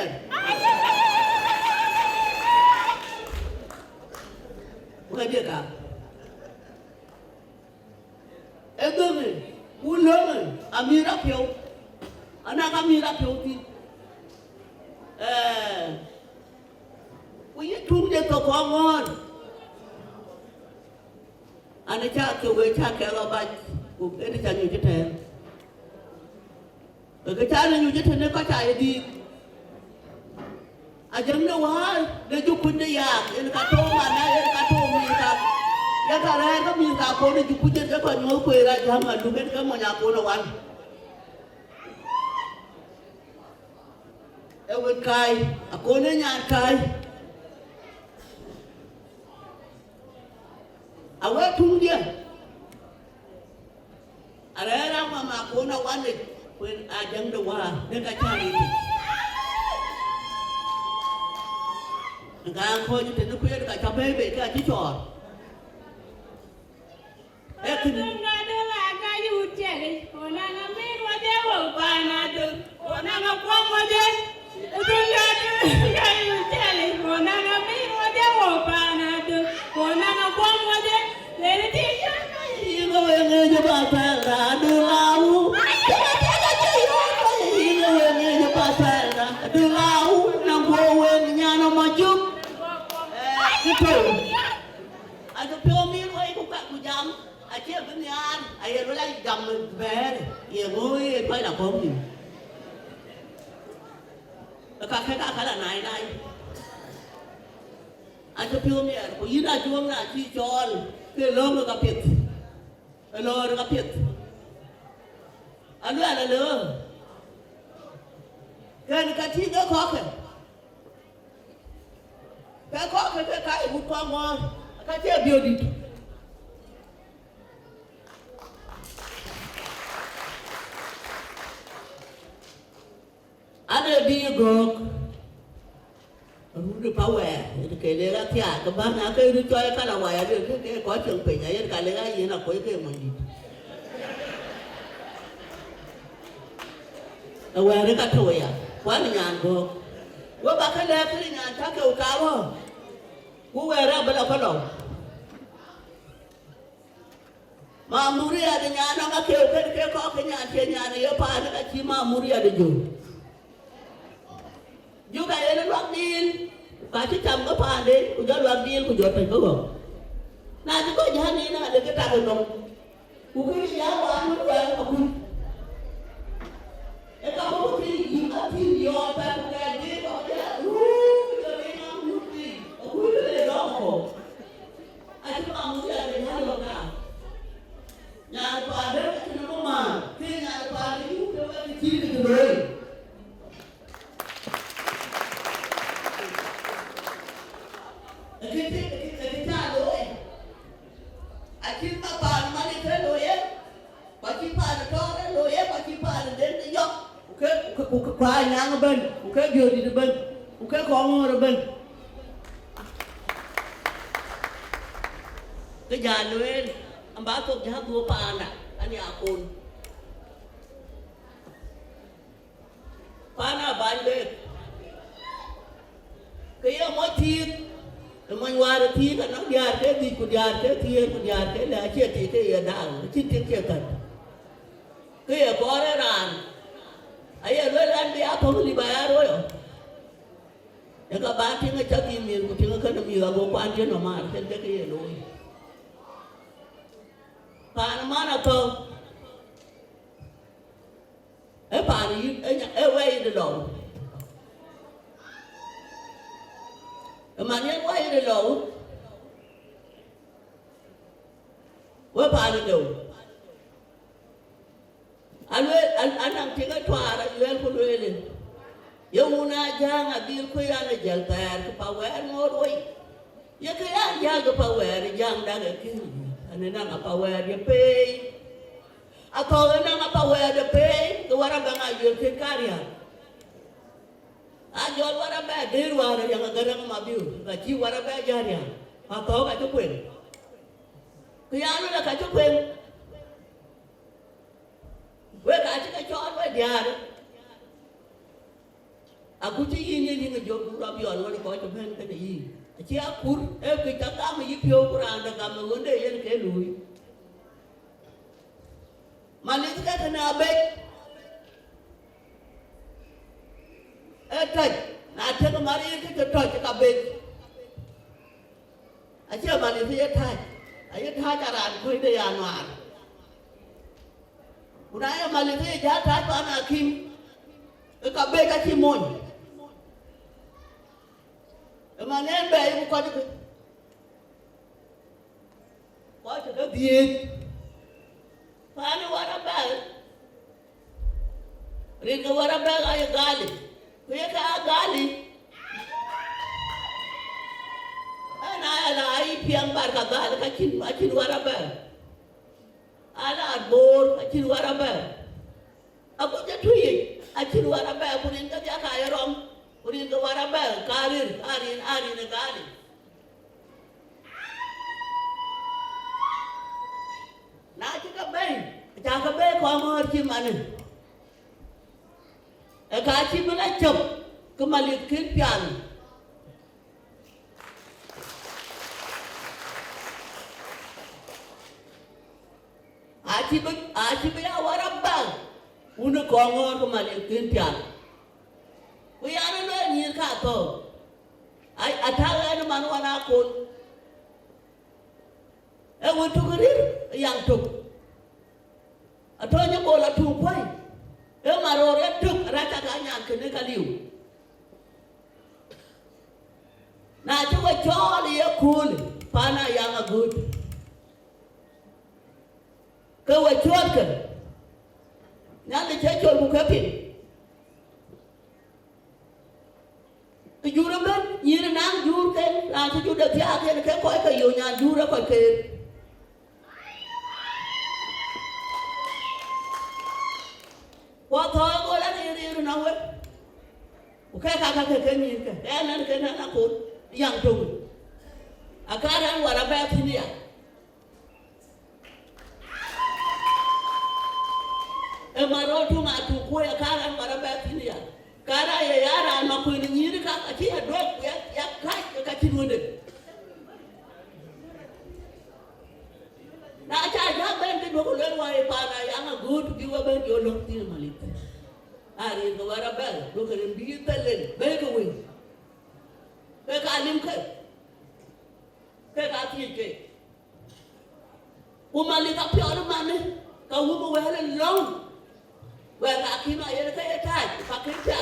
Speaker 8: Bukan dia kah? Egomen, ulomen, amira piau, anak amira piau ti. Punya tung dia tu kongon. Anak cak kewe cak kalau bac, bukan dia cak nyuci teh. Kecara nyuci teh ni kau cak di. Ajam na wahal, dia jukun dia yak, ini kata mana, ini kata minta. Ya kalau ada minta kau ni jukun dia kau nyok kuera jangan, dukan kau menyapu nawan. Ewen kai, aku ni nyan kai. Awak tung dia. Ada orang mama aku nawan ni, pun ajam na wahal, dia kata ni. Ngang khôi như thế nó khuyên cả cho bê bể cả chứ trò. Em thì
Speaker 7: Đừng là cái dù trẻ đi, cô nàng ngắm mít mà đeo vào bà nà đừng, cô nàng ngọc quang mà đeo. Đừng là cái dù trẻ đi, cô nàng ngắm mít mà đeo vào bà nà đừng, cô nàng ngọc quang mà đeo. Để đi đi cho nó gì mà về nghe cho bà phải là đừng lao. Nghe cho bà phải là đừng lao, nàng vô quên nhà nó mà chút. Betul. Ada piomi loi buka kujam. Aje benian, aye rolai jam ber. Ye ngoi pai la kom ni. Ka kala nai nai. Ada piomi ko yina juang na chi chol. Ke long ka pit. Lo ka pit. Alu ala lo. Kan ka thi ga kho ke. Cái khó cái hút con ngon, cái chia biểu đi. Ada dia gok, udah power, itu kelega tiada. Kemana ke itu coy kalau waya dia ke kau cengpeng aja kelega ini nak kau ke mandi. Awak ni kat tu ya, kau ni nyan gok. Gua bakal lihat ni nyan tak kau tahu. Gua era bela. Mamuri ada nyana ma keu ke ko ke nyana yo pa ada chi mamuri ada ju. Juga ada luak dil. Pa chi cham ko pa de, ku jo luak dil ku jo pen ko. Na ji ko jahan ni na ada ke ta ko dong. Ku ke ya wa mu wa aku. E ka mo ti yo pa ku ka de ko ya. Jo ni na mu ti. Ku le do ko. Ai ma mamuri ada nyana lo ka. Nhà tòa đấy thì nó có mà khi nhà tòa đấy cũng kêu anh chi được rồi cái cha rồi anh chi mà bà mà đi thế rồi ấy bà chi bà là cho đấy rồi ấy bà chi bà là đến để dọc cái qua nhà nó bên cái vừa đi bên cái con ở bên cái nhà rồi ang batok jahat dua pana ani akun pana bande kaya mo thiệt mình qua được thiệt nó già thế thì cũng già thế là chết thì cái đào chết thật kaya có ra ran ai rồi anh đi áp không đi bài rồi
Speaker 8: ya ka ba tinga chati mi ku tinga kana mi ga go kwan je no ma ten te ke lo pa na mana to e pa ni e we de lo e ma ni we de lo we pa ni do alwe anang tinga twara yel ku le Yomuna janga bil ko yana jaltar ko power ngoroi ya ka ya jaga power jang daga kin anena na power ya pay atau na power ya pay ko wara banga yel ke karya a jol wara ba der wara yang garang mabiu ga ji wara ba jarya atau ga to kwen ko yana la ka to kwen we ka ti ka chon we diar aku ci yini ni nga job rab yoon wala ko ci ben kan yi ci akur e ko ta kam yi pio quran da kam wonde yen ke lui Malith ka na be e taj na te ko mari ke to ka be a ci Malith ye taj ay taj aran ko de ya noar unaya Malith ye ja taj pa na kim ka be ka ci mon Emanen bayi ko ke biet pani warabal rin ko warabal ay gali kuya ka gali ana ay piang bar ka gal ka chin warabal ala bor ka chin warabal aku jatuye achin warabal kunin ka ja ka yarom Urin ke warabal, karir, arin negari. Nah cakap baik kau mengerti mana? Kaci melacap ke Malith pian. Aci bayar warabal, unu kongor ke Malith pian. We are not near Kato. I attack a man one akon. I went to a young took. I told you all a 2 point. Emarore took Ratakanya Kanekaliu. Now to a jolly a cool, Pana young a good. Go a choker. Now the church will book up in. Juraban, you nang jur ken, and you the piak and the quaker, you nan jura quake. What all go at you know it? Okay, I can you and can put young tool. A car what about in here? A marotu to quay a car and what about in here? Kara ya yara makwini nyiri ka ati ya dog ya kai ka tinunde na cha ja ben de dogo len wa e pana ya nga good bi wa ben yo lok tin Malith ari ko wara bel do ko bi telen be ko wi be ka lim ke ti ke o Malith ka pyo mane ka wu mo wa le long wa ka ki ma ye ka e tai ka ke ta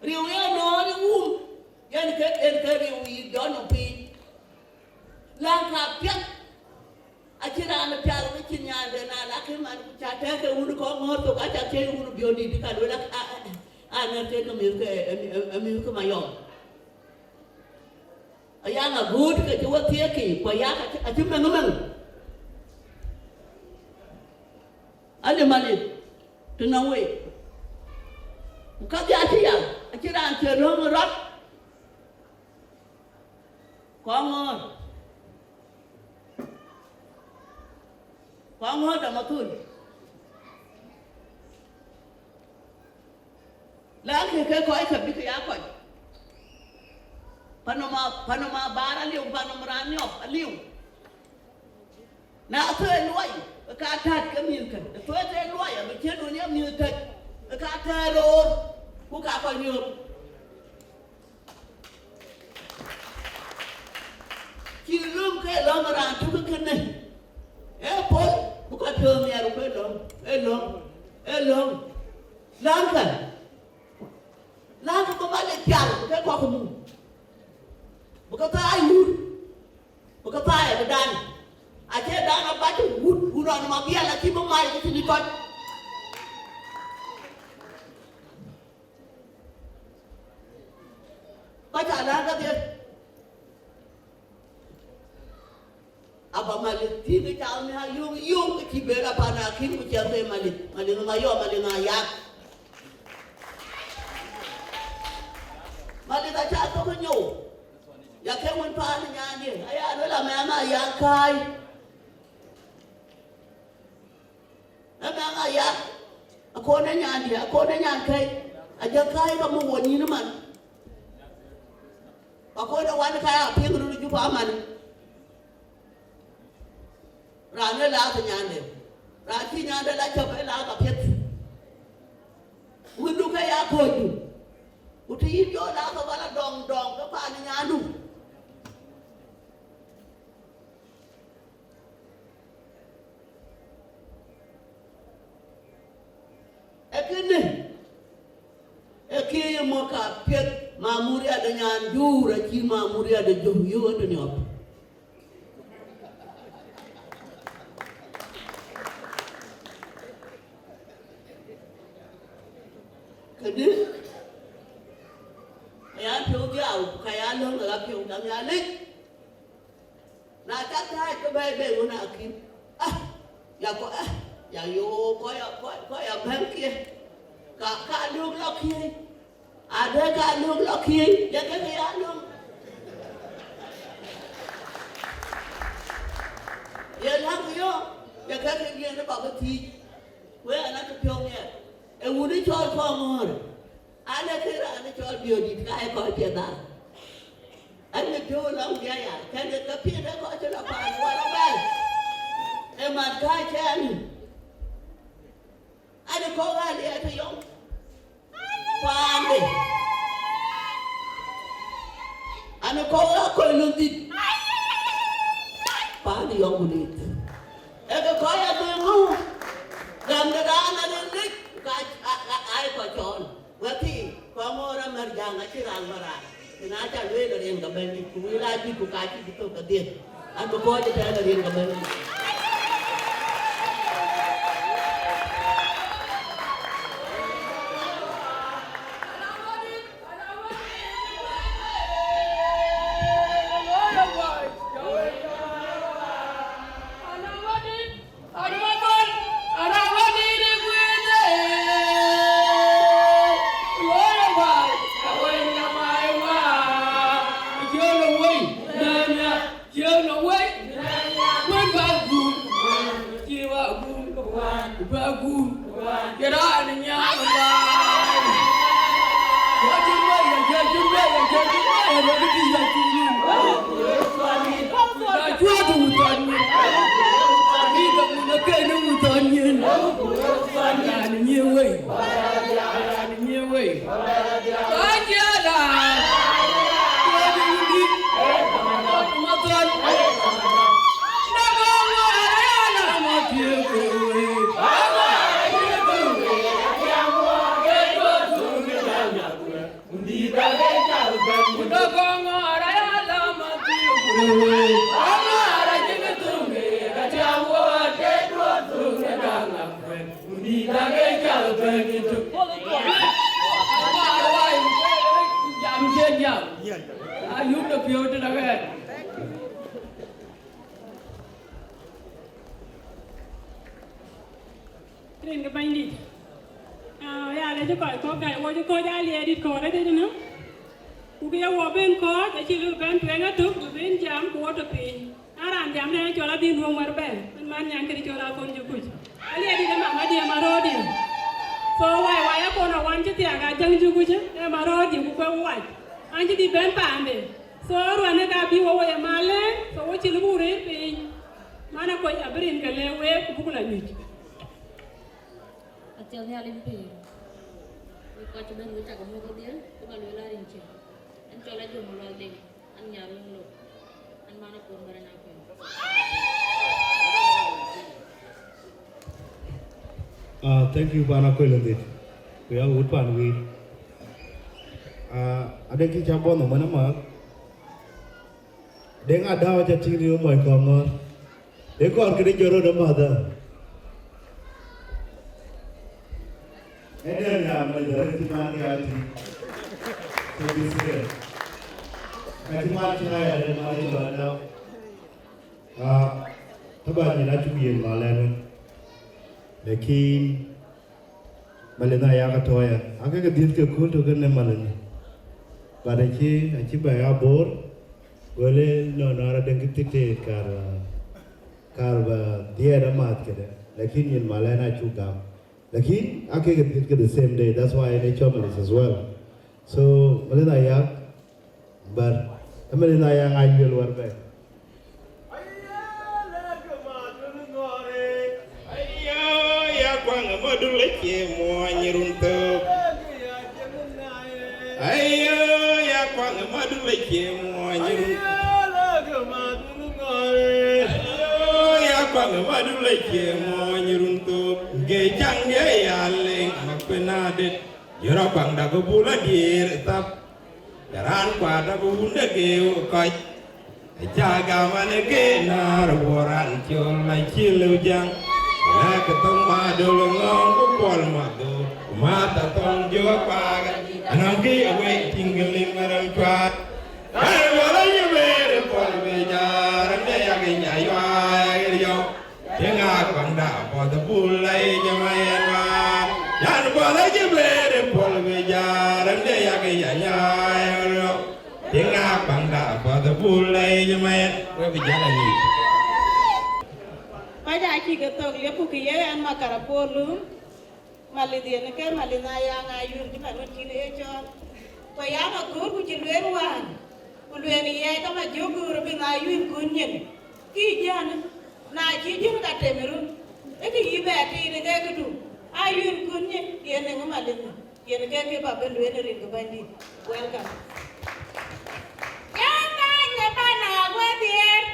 Speaker 8: riuya no ni yan ke riuyi dono pi lan ka pya akira na pya ro ki nya de na la ke man cha ta ke unu ko ngor to ka cha ke unu biodi di ka do la a na te no mi ko mayo aya na good ke to tie ki ko ya ka a chim ngam ale Malith tunawe ka ja ti ya akira an che ro rot ko ngor da matun la ke ko ai ka bi ka ya ko panoma bara liu panomra nyo liu na thwe luai ka tat ka min ka thwe te luai ba che do ne mi ka karo buka apa nyup cilum ke lom ran tu ke kene pol buka thơm ya ru ke lom langkan ko ba le pial ke ko ko mu buka tai wud buka tai dan aje dan ba tu wud uron ma biala ti mo mai ti ni ko baca lah dia apa Malith tiga tahun ni yung ke cibera panakin ku ciape Malith Mayom Deng Ayak Malith aja Athok nyo ya ke mun pa nya ni aya la mama Ayak kai mama Ayak ako na nya kai aja kai ka mu woni ni man ako da wani kaya ping ru ju pa man rane la ta nyande ra ti nyande la cha pe la ka pet undu kaya ko ju uti jo la ka bala dong ka pa ni nyandu ekene ekiye mo ka pet Mamuri ada nyanjur, aci mamuri ada johyo ada ni apa? Kede, ayah piu jauh, kaya long agak piu dam yalik. Nak cakap ke baik mana akim? Ya kau ya yo kau ya bangkit, kakak long laki. Ada kandung laki, ya ke kandung. Ya lang yo, ya ke dia na ba ti. We ana to pyong ya. E wuni chol ko ngor. Ana ke ra ana chol bio di kai ko ti da. Ana to long dia ya, kan ka pi da ko cha la pa wala ba. E man kai chan. Ana ko ga dia to yo. Pande, ane kau luntit, pande yang bulit. Eka kau yang bengu, gamdaran ada lik, ay kacon. Berarti kamu orang merjang aja rangbaran. Kenapa lu dari yang kembali? Kuwi lagi kukaci gitu kedir. Aku kau aja dari yang kembali.
Speaker 9: Ko ci ben wuta ko mo ko dir ko ba lo la rinci an tola jo mo lo deng an ñaar lo an mana ko bare na ko
Speaker 4: Thank you Bana Koilandit. We are good pan we. Ada ki chambo no mana mak. Deng ada wacha chiri mo ko ngor. Deko ar kede joro da mada. Ede na ma jara ti ma ni ati. So this is. Kati ma chira ya de ma ni ba na. Taba ni na chu yen ma la no. Lekin malena ya katoya anga ke dit ke kun to kan malena pada ci ba ya bor wala no nara deng tite kar ba dia da mat ke lekin yin malena chu gam lekin ake ke dit ke the same day, that's why they chomel as well. So malena ya bar malena ya ngajul warbe
Speaker 3: Kwang madulake mo nyirunto ayo ya kwang madulake mo nyirunto ayo ya kwang madulake mo nyirunto ge jange yale mapenade jora kwang da go bula dir tap jaran kwa da go bunda ge ko jaga mane ge nar woran chol la chilu jang la ka tong ma do lo ngong ko pol ma do ma ta tong jo pa ga anang ki awe tinggalin marang kwa ai wala ye be pol be jar de ya ge nya yo ai yo tenga kwang da po da bulai jamayan wa yan wala ye be pol be jar de ya ge nya yo tenga kwang da po da bulai jamayan wa bi jala ni
Speaker 10: Pada aki ketok dia pukiye an makara polu malidien ke malina ya ngayur di parut kini ejo paya ma gur ku jilwen wan kulwen ye ka ma jogur bi ngayur kunyen ki jan na ji jun ka temerun e ki yibe ti ne ke kudu ayur kunyen ye ne malina ye ne ke ba ben wen rin ko bandi welcome ya na ne bana gwadier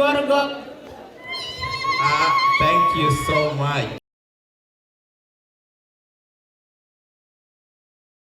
Speaker 11: Warrabek. Thank you so much.